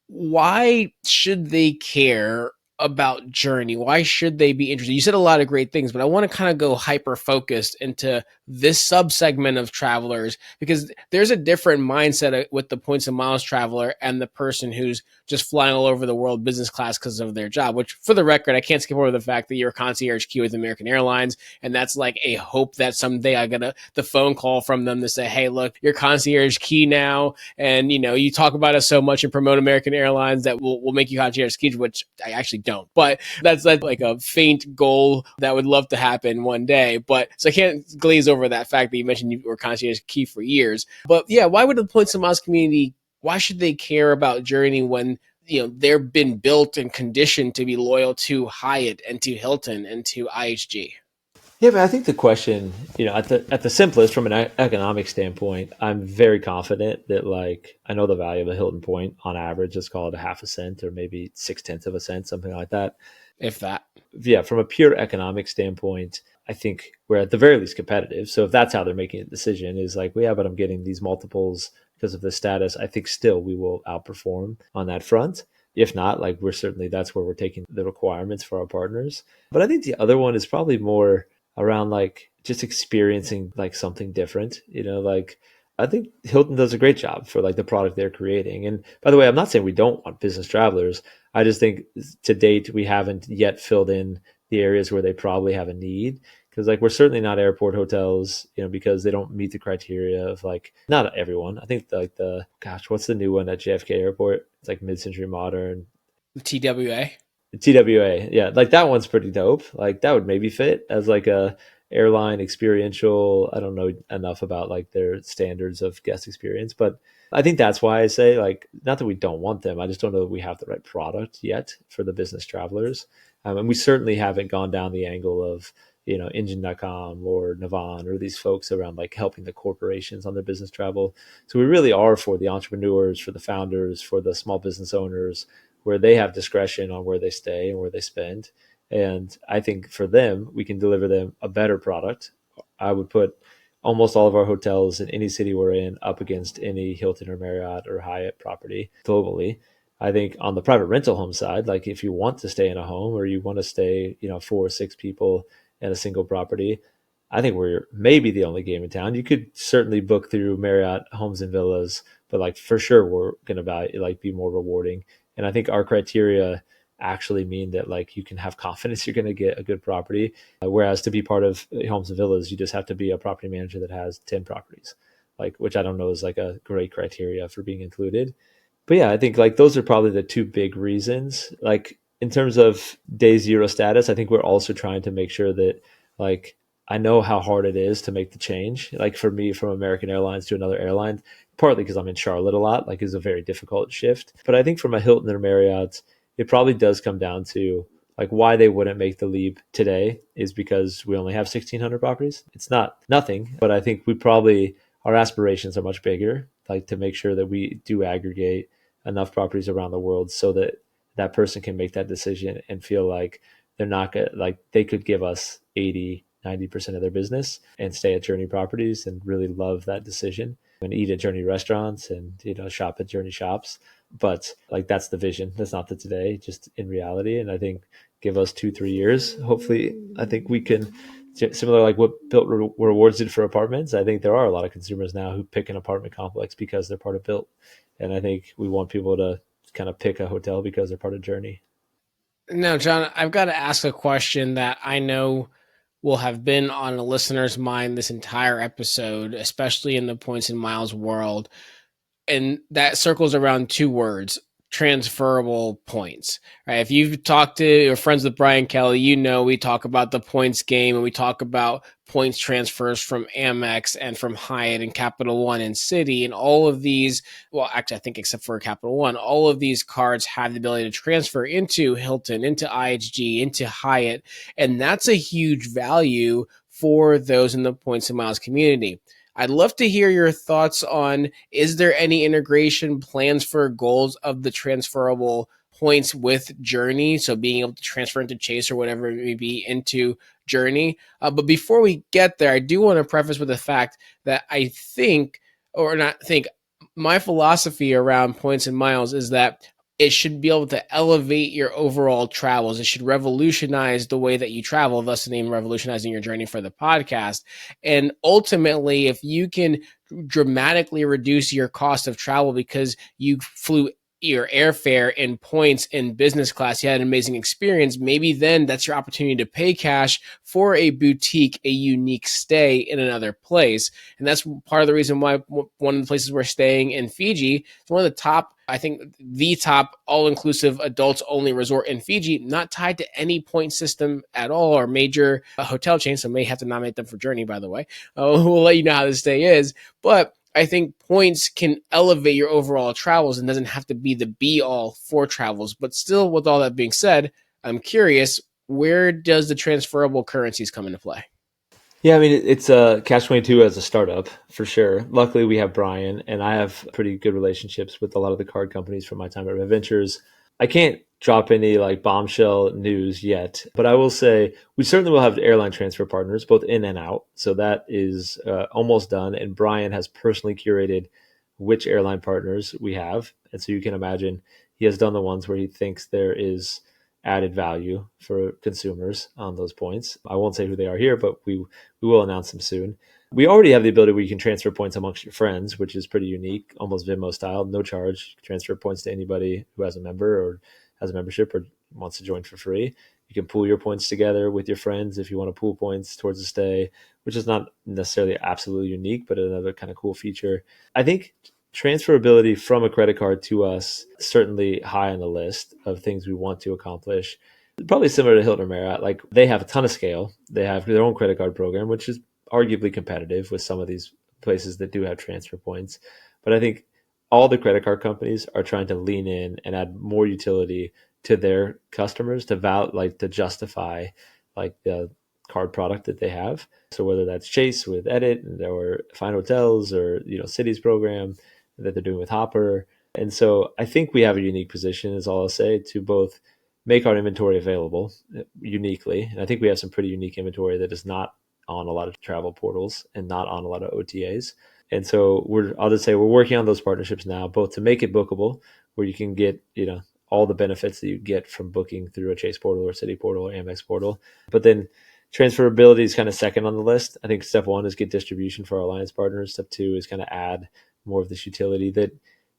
[SPEAKER 1] why should they care about Journey? Why should they be interested? You said a lot of great things, but I want to kind of go hyper focused into this subsegment of travelers, because there's a different mindset with the points and miles traveler and the person who's just flying all over the world business class because of their job, which, for the record, I can't skip over the fact that you're a concierge key with American Airlines. And that's like a hope that someday I get the phone call from them to say, hey, look, you're concierge key now. And, you talk about us so much and promote American Airlines that we'll make you concierge key, which I actually don't. But that's like a faint goal that would love to happen one day. But so I can't glaze over that fact that you mentioned you were concierge key for years. But yeah, why would the points and miles community, why should they care about Journey when they've been built and conditioned to be loyal to Hyatt and to Hilton and to IHG?
[SPEAKER 2] Yeah, but I think the question, at the simplest, from an economic standpoint, I'm very confident that, like, I know the value of a Hilton point on average. Let's call it a half a cent or maybe 6/10 of a cent, something like that.
[SPEAKER 1] If that.
[SPEAKER 2] Yeah, from a pure economic standpoint, I think we're at the very least competitive. So if that's how they're making a decision, is like, well, yeah, but I'm getting these multiples because of the status, I think still we will outperform on that front. If not, like, that's where we're taking the requirements for our partners. But I think the other one is probably more around, like, just experiencing like something different. Like, I think Hilton does a great job for, like, the product they're creating. And by the way, I'm not saying we don't want business travelers. I just think to date we haven't yet filled in the areas where they probably have a need. Because, like, we're certainly not airport hotels, because they don't meet the criteria of, like, not everyone. I think what's the new one at JFK Airport? It's like mid-century modern.
[SPEAKER 1] TWA.
[SPEAKER 2] TWA, yeah, like that one's pretty dope. Like, that would maybe fit as like a airline experiential. I don't know enough about, like, their standards of guest experience, but I think that's why I say, like, not that we don't want them. I just don't know that we have the right product yet for the business travelers. And we certainly haven't gone down the angle of, engine.com or Navan or these folks around, like, helping the corporations on their business travel. So we really are for the entrepreneurs, for the founders, for the small business owners, where they have discretion on where they stay and where they spend. And I think for them, we can deliver them a better product. I would put almost all of our hotels in any city we're in up against any Hilton or Marriott or Hyatt property globally. I think on the private rental home side, like, if you want to stay in a home or you want to stay, 4 or 6 people in a single property, I think we're maybe the only game in town. You could certainly book through Marriott Homes and Villas, but, like, for sure we're going to be more rewarding. And I think our criteria actually mean that, like, you can have confidence you're going to get a good property. Whereas to be part of Homes and Villas, you just have to be a property manager that has 10 properties, like, which I don't know is like a great criteria for being included. But yeah, I think, like, those are probably the two big reasons. Like, in terms of day zero status, I think we're also trying to make sure that, like, I know how hard it is to make the change. Like, for me, from American Airlines to another airline, partly because I'm in Charlotte a lot, like, it's a very difficult shift. But I think from a Hilton or Marriott, it probably does come down to, like, why they wouldn't make the leap today is because we only have 1,600 properties. It's not nothing, but I think our aspirations are much bigger, like, to make sure that we do aggregate enough properties around the world so that that person can make that decision and feel like they're not gonna, like, they could give us 80-90% of their business and stay at Journey properties and really love that decision and eat at Journey restaurants and, shop at Journey shops. But, like, that's the vision. That's not the today, just in reality. And I think give us 2-3 years, hopefully, I think we can, similar like what Built Rewards did for apartments. I think there are a lot of consumers now who pick an apartment complex because they're part of Built. And I think we want people to kind of pick a hotel because they're part of Journey.
[SPEAKER 1] Now, John, I've got to ask a question that I know will have been on a listener's mind this entire episode, especially in the points and miles world. And that circles around 2 words: transferable points. Right? If you've talked to your friends with Brian Kelly, we talk about the points game and we talk about points transfers from Amex and from Hyatt and Capital One and Citi and all of these. Well, actually, I think except for Capital One, all of these cards have the ability to transfer into Hilton, into IHG, into Hyatt. And that's a huge value for those in the points and miles community. I'd love to hear your thoughts on, is there any integration plans for goals of the transferable points with Journey? So being able to transfer into Chase or whatever it may be into Journey. But before we get there, I do want to preface with the fact that I think, or not think, my philosophy around points and miles is that it should be able to elevate your overall travels. It should revolutionize the way that you travel, thus the name Revolutionizing Your Journey for the podcast. And ultimately, if you can dramatically reduce your cost of travel because you flew your airfare in points in business class, you had an amazing experience, maybe then that's your opportunity to pay cash for a boutique, a unique stay in another place. And that's part of the reason why one of the places we're staying in Fiji is one of the top, I think the top all-inclusive adults-only resort in Fiji, not tied to any point system at all or major hotel chains. So may have to nominate them for Journey, by the way. We'll let you know how this stay is. But I think points can elevate your overall travels and doesn't have to be the be-all for travels. But still, with all that being said, I'm curious, where does the transferable currencies come into play?
[SPEAKER 2] Yeah, I mean, it's a catch-22 as a startup for sure. Luckily, we have Brian, and I have pretty good relationships with a lot of the card companies from my time at Red Ventures. I can't drop any like bombshell news yet, but I will say we certainly will have airline transfer partners, both in and out. So that is almost done. And Brian has personally curated which airline partners we have. And so you can imagine he has done the ones where he thinks there is added value for consumers on those points. I won't say who they are here, but we will announce them soon. We already have the ability where you can transfer points amongst your friends, which is pretty unique, almost Venmo style, no charge. Transfer points to anybody who has a member or has a membership or wants to join for free. You can pool your points together with your friends if you want to pool points towards a stay, which is not necessarily absolutely unique, but another kind of cool feature. I think transferability from a credit card to us certainly high on the list of things we want to accomplish. Probably similar to Hilton or Marriott, like they have a ton of scale. They have their own credit card program, which is arguably competitive with some of these places that do have transfer points. But I think all the credit card companies are trying to lean in and add more utility to their customers to justify like the card product that they have. So whether that's Chase with Edit or Fine Hotels or Cities program that they're doing with Hopper. And so I think we have a unique position, is all I'll say, to both make our inventory available uniquely. And I think we have some pretty unique inventory that is not on a lot of travel portals and not on a lot of OTAs. And so I'll just say we're working on those partnerships now, both to make it bookable, where you can get, all the benefits that you get from booking through a Chase portal or City portal or Amex portal. But then transferability is kind of second on the list. I think step one is get distribution for our alliance partners. Step two is kind of add more of this utility that,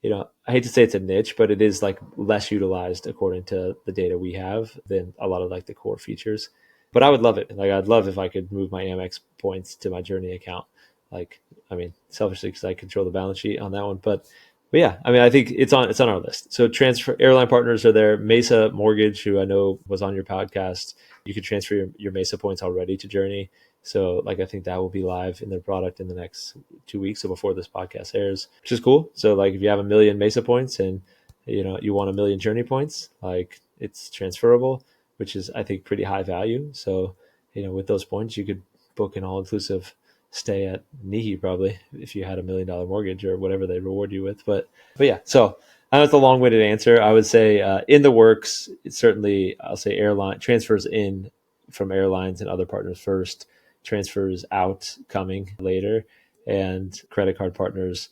[SPEAKER 2] I hate to say it's a niche, but it is like less utilized according to the data we have than a lot of like the core features. But I would love it. Like I'd love if I could move my Amex points to my Journey account. Like, I mean, selfishly because I control the balance sheet on that one. But yeah, I mean, I think it's on our list. So transfer airline partners are there. Mesa Mortgage, who I know was on your podcast, you can transfer your Mesa points already to Journey. So like I think that will be live in their product in the next 2 weeks, so before this podcast airs, which is cool. So like if you have 1,000,000 Mesa points and you want 1,000,000 Journey points, like it's transferable, which is I think pretty high value. So with those points you could book an all inclusive stay at Nihi probably if you had $1,000,000 mortgage or whatever they reward you with. But yeah, so I know it's a long-winded answer. I would say in the works, it's certainly I'll say airline transfers in from airlines and other partners first, transfers out coming later, and credit card partners.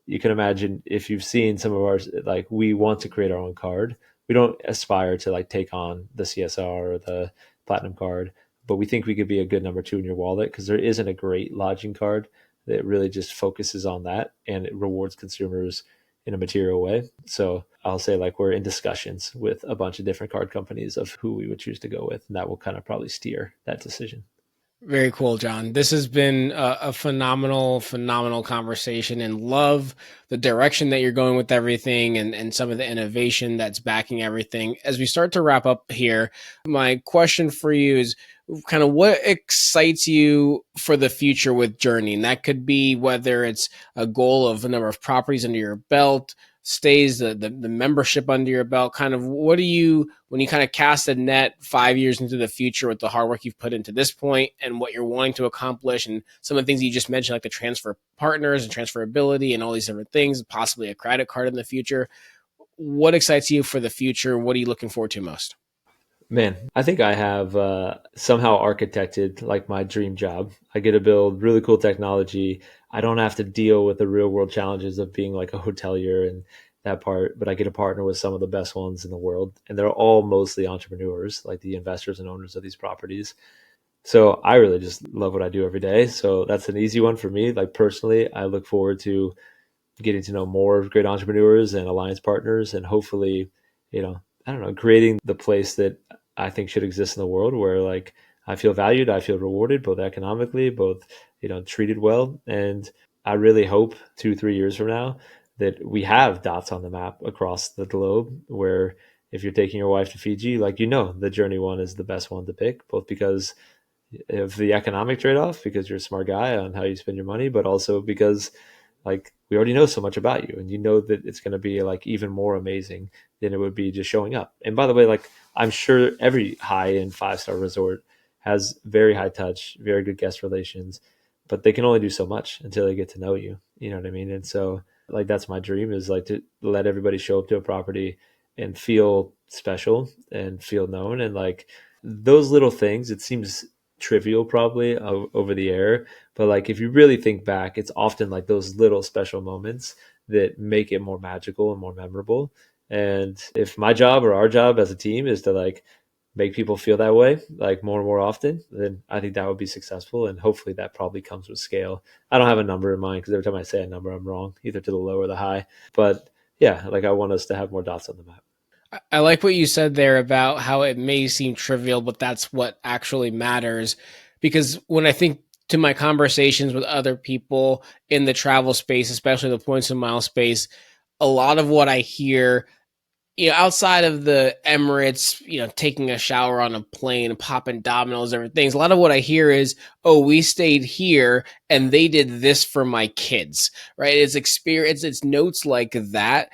[SPEAKER 2] You can imagine if you've seen some of ours, like we want to create our own card. We don't aspire to like take on the CSR or the platinum card, but we think we could be a good number two in your wallet because there isn't a great lodging card that really just focuses on that and it rewards consumers in a material way. So I'll say like we're in discussions with a bunch of different card companies of who we would choose to go with, and that will kind of probably steer that decision.
[SPEAKER 1] Very cool, John. This has been a phenomenal, phenomenal conversation, and love the direction that you're going with everything and some of the innovation that's backing everything. As we start to wrap up here, my question for you is kind of what excites you for the future with Journey? And that could be whether it's a goal of a number of properties under your belt, stays, the membership under your belt. Kind of what do you, when you kind of cast a net 5 years into the future with the hard work you've put into this point and what you're wanting to accomplish and some of the things you just mentioned, like the transfer partners and transferability and all these different things, possibly a credit card in the future. What excites you for the future? What are you looking forward to most?
[SPEAKER 2] Man, I think I have somehow architected like my dream job. I get to build really cool technology. I don't have to deal with the real world challenges of being like a hotelier and that part, but I get to partner with some of the best ones in the world. And they're all mostly entrepreneurs, like the investors and owners of these properties. So I really just love what I do every day. So that's an easy one for me. Like personally, I look forward to getting to know more great entrepreneurs and alliance partners, and hopefully, I don't know, creating the place that I think should exist in the world where like I feel valued, I feel rewarded, both economically, both, treated well. And I really hope 2, 3 years from now that we have dots on the map across the globe where if you're taking your wife to Fiji, like, the journey one is the best one to pick, both because of the economic trade-off, because you're a smart guy on how you spend your money, but also because like we already know so much about you, and you know that it's going to be like even more amazing than it would be just showing up. And by the way, like I'm sure every high-end 5-star resort has very high touch, very good guest relations, but they can only do so much until they get to know you. You know what I mean? And so like that's my dream, is like to let everybody show up to a property and feel special and feel known. And like those little things, it seems trivial probably over the air, but like if you really think back, it's often like those little special moments that make it more magical and more memorable. And if my job or our job as a team is to like make people feel that way like more and more often, then I think that would be successful. And hopefully that probably comes with scale. I don't have a number in mind because every time I say a number, I'm wrong, either to the low or the high. But yeah, like I want us to have more dots on the map.
[SPEAKER 1] I like what you said there about how it may seem trivial, but that's what actually matters. Because when I think to my conversations with other people in the travel space, especially the points and mile space, a lot of what I hear, outside of the Emirates, taking a shower on a plane, popping dominoes, everything, a lot of what I hear is, oh, we stayed here and they did this for my kids, right? It's experience, it's notes like that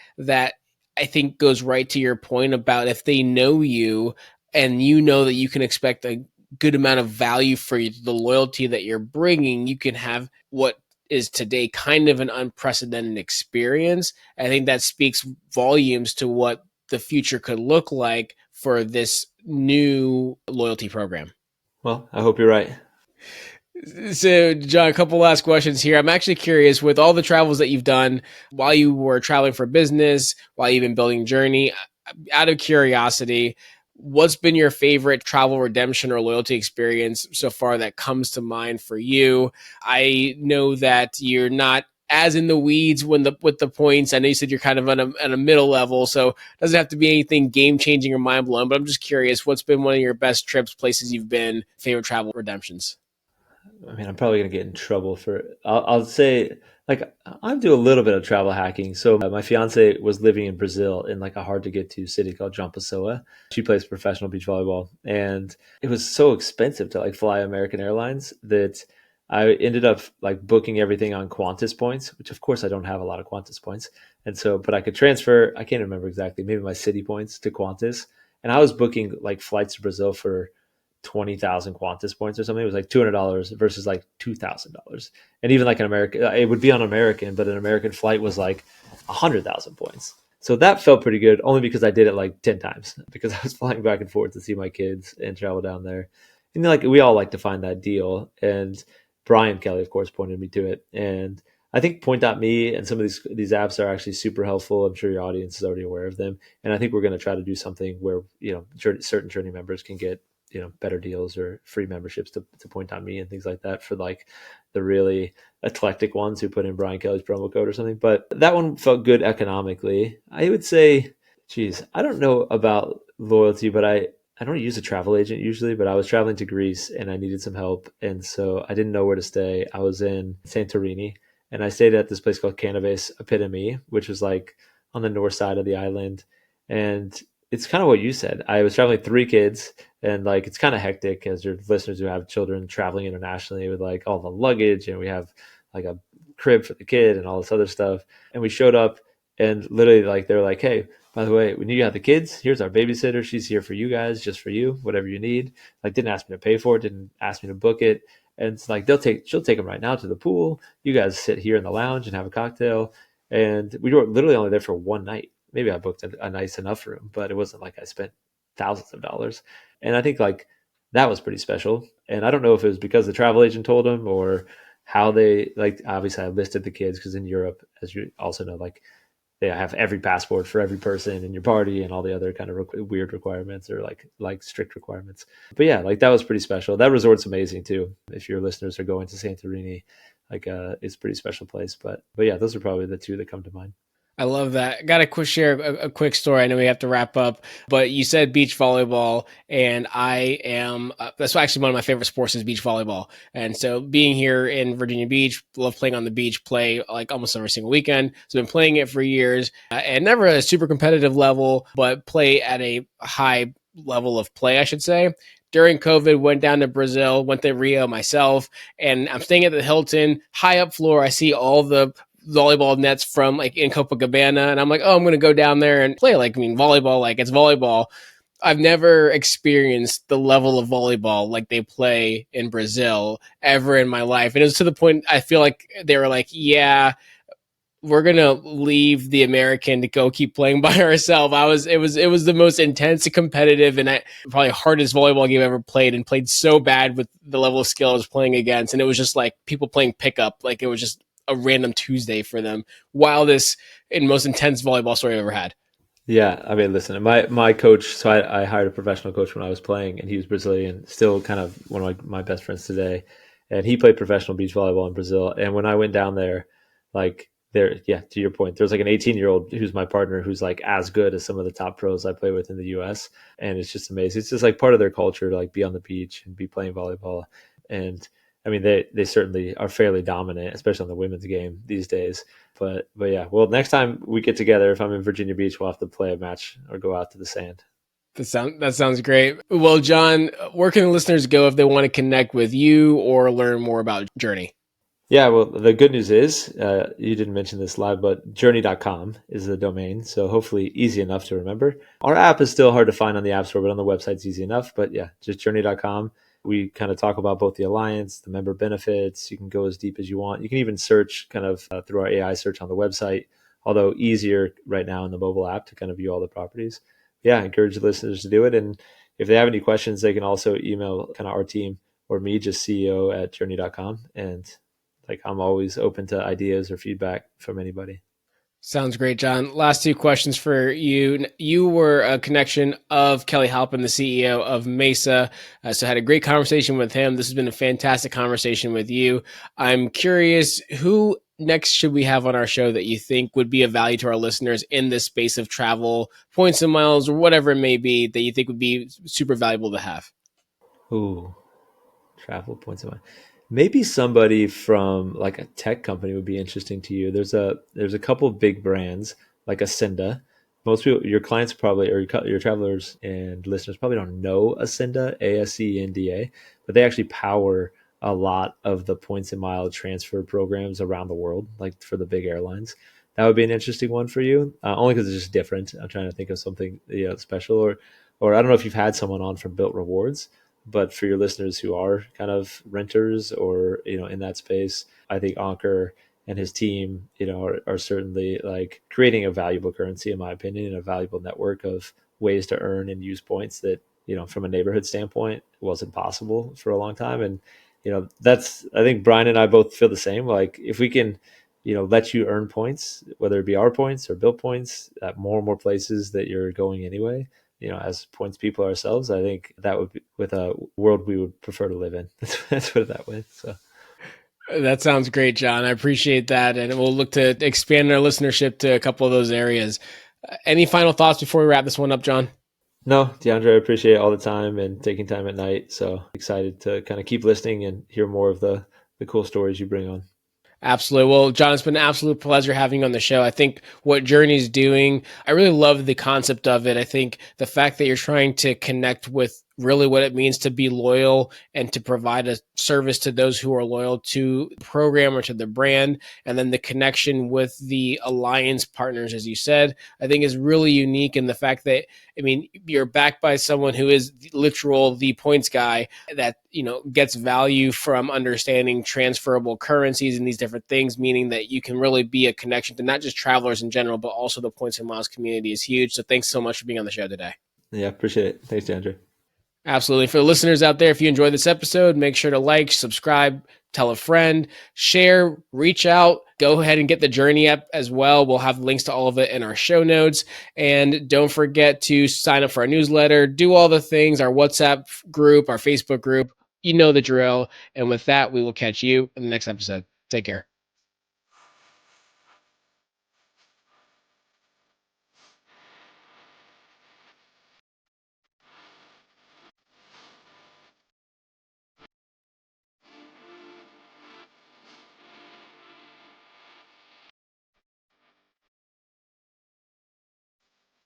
[SPEAKER 1] I think goes right to your point about if they know you and you know that you can expect a good amount of value for you, the loyalty that you're bringing, you can have what is today kind of an unprecedented experience. I think that speaks volumes to what the future could look like for this new loyalty program.
[SPEAKER 2] Well, I hope you're right.
[SPEAKER 1] So, John, a couple last questions here. I'm actually curious, with all the travels that you've done while you were traveling for business, while you've been building Journey, out of curiosity, what's been your favorite travel redemption or loyalty experience so far that comes to mind for you? I know that you're not as in the weeds with the points. I know you said you're kind of on a middle level, so it doesn't have to be anything game changing or mind blowing. But I'm just curious, what's been one of your best trips, places you've been, favorite travel redemptions?
[SPEAKER 2] I mean, I'm probably gonna get in trouble for. I'll say like I do a little bit of travel hacking. So my fiance was living in Brazil in like a hard to get to city called João Pessoa. She plays professional beach volleyball, and it was so expensive to like fly American Airlines that I ended up like booking everything on Qantas points, which of course I don't have a lot of Qantas points, and so but I could transfer. I can't remember exactly, maybe my city points to Qantas, and I was booking like flights to Brazil for 20,000 Qantas points or something. It was like $200 versus like $2,000. And even like an American, it would be on American, but an American flight was like 100,000 points. So that felt pretty good, only because I did it like 10 times because I was flying back and forth to see my kids and travel down there. And like we all like to find that deal. And Brian Kelly, of course, pointed me to it. And I think Point.me and some of these apps are actually super helpful. I'm sure your audience is already aware of them. And I think we're going to try to do something where, certain Journey members can get better deals or free memberships to Point.me and things like that for like the really eclectic ones who put in Brian Kelly's promo code or something. But that one felt good economically. I would say, geez, I don't know about loyalty, but I don't use a travel agent usually, but I was traveling to Greece and I needed some help. And so I didn't know where to stay. I was in Santorini and I stayed at this place called Cannabis Epitome, which was like on the north side of the island. And it's kind of what you said. I was traveling with 3 kids, and like it's kind of hectic as your listeners who have children traveling internationally with like all the luggage, and we have like a crib for the kid and all this other stuff. And we showed up, and literally like they're like, "Hey, by the way, we knew you had the kids. Here's our babysitter. She's here for you guys, just for you, whatever you need." Like didn't ask me to pay for it, didn't ask me to book it. And it's like she'll take them right now to the pool. You guys sit here in the lounge and have a cocktail. And we were literally only there for one night. Maybe I booked a nice enough room, but it wasn't like I spent thousands of dollars. And I think like that was pretty special. And I don't know if it was because the travel agent told them or how they like, obviously I listed the kids because in Europe, as you also know, like they have every passport for every person in your party and all the other kind of weird requirements or like strict requirements. But yeah, like that was pretty special. That resort's amazing too. If your listeners are going to Santorini, like it's a pretty special place. But yeah, those are probably the two that come to mind.
[SPEAKER 1] I love that. Got to share a quick story. I know we have to wrap up, but you said beach volleyball, and I am that's actually one of my favorite sports is beach volleyball. And so being here in Virginia Beach, love playing on the beach, play like almost every single weekend. So I've been playing it for years, and never at a super competitive level, but play at a high level of play, I should say. During COVID, went down to Brazil, went to Rio myself, and I'm staying at the Hilton, high up floor. I see all the volleyball nets from like in Copacabana, and I'm like, oh, I'm gonna go down there and play. Like, I mean, volleyball, like it's volleyball. I've never experienced the level of volleyball like they play in Brazil ever in my life, and it was to the point I feel like they were like, yeah, we're gonna leave the American to go keep playing by ourselves. It was the most intense and competitive and probably hardest volleyball game I've ever played, and played so bad with the level of skill I was playing against. And it was just like people playing pickup, like it was just a random Tuesday for them. Wildest and most intense volleyball story I've ever had.
[SPEAKER 2] Yeah, I mean, listen, my coach. So I hired a professional coach when I was playing, and he was Brazilian, still kind of one of my best friends today, and he played professional beach volleyball in Brazil. And when I went down there, like there, yeah, to your point, there's like an 18-year-old who's my partner who's like as good as some of the top pros I play with in the U.S. And it's just amazing. It's just like part of their culture to like be on the beach and be playing volleyball. And I mean, they certainly are fairly dominant, especially on the women's game these days. But yeah, well, next time we get together, if I'm in Virginia Beach, we'll have to play a match or go out to the sand.
[SPEAKER 1] That sounds great. Well, John, where can the listeners go if they want to connect with you or learn more about Journey?
[SPEAKER 2] Yeah, well, the good news is, you didn't mention this live, but journey.com is the domain. So hopefully easy enough to remember. Our app is still hard to find on the App Store, but on the website's easy enough. But yeah, just journey.com. We kind of talk about both the alliance, the member benefits. You can go as deep as you want. You can even search kind of through our AI search on the website, although easier right now in the mobile app to kind of view all the properties. Yeah, I encourage the listeners to do it. And if they have any questions, they can also email kind of our team or me, just CEO at journey.com. And like I'm always open to ideas or feedback from anybody.
[SPEAKER 1] Sounds great, John. Last two questions for you. You were a connection of Kelly Halpin, the CEO of Mesa. So I had a great conversation with him. This has been a fantastic conversation with you. I'm curious, who next should we have on our show that you think would be of value to our listeners in this space of travel, points and miles, or whatever it may be that you think would be super valuable to have?
[SPEAKER 2] Ooh, travel points of mind. Maybe somebody from like a tech company would be interesting to you. There's a couple of big brands like Ascenda. Most people, your clients probably or your travelers and listeners probably don't know Ascenda, ASCNDA, but they actually power a lot of the points and mile transfer programs around the world, like for the big airlines. That would be an interesting one for you, only because it's just different. I'm trying to think of something special, or I don't know if you've had someone on from Built Rewards, but for your listeners who are kind of renters or in that space, I think Ankur and his team are certainly like creating a valuable currency, in my opinion, and a valuable network of ways to earn and use points that from a neighborhood standpoint wasn't possible for a long time. And that's, I think Brian and I both feel the same. Like if we can let you earn points, whether it be our points or Built points at more and more places that you're going anyway, as points people ourselves, I think that would be with a world we would prefer to live in. Let's put it that way. So
[SPEAKER 1] That sounds great, John. I appreciate that. And we'll look to expand our listenership to a couple of those areas. Any final thoughts before we wrap this one up, John?
[SPEAKER 2] no, DeAndre, I appreciate all the time and taking time at night. So excited to kind of keep listening and hear more of the cool stories you bring on.
[SPEAKER 1] Absolutely. Well, John, it's been an absolute pleasure having you on the show. I think what Journey's doing, I really love the concept of it. I think the fact that you're trying to connect with really what it means to be loyal and to provide a service to those who are loyal to the program or to the brand, and then the connection with the alliance partners, as you said, I think is really unique in the fact that, I mean, you're backed by someone who is literal the points guy that gets value from understanding transferable currencies and these different things, meaning that you can really be a connection to not just travelers in general, but also the points and miles community is huge. So thanks so much for being on the show today.
[SPEAKER 2] Yeah, appreciate it. Thanks, DeAndre.
[SPEAKER 1] Absolutely. For the listeners out there, if you enjoyed this episode, make sure to like, subscribe, tell a friend, share, reach out, go ahead and get the journey up as well. We'll have links to all of it in our show notes. And don't forget to sign up for our newsletter, do all the things, our WhatsApp group, our Facebook group. You know the drill. And with that, we will catch you in the next episode. Take care.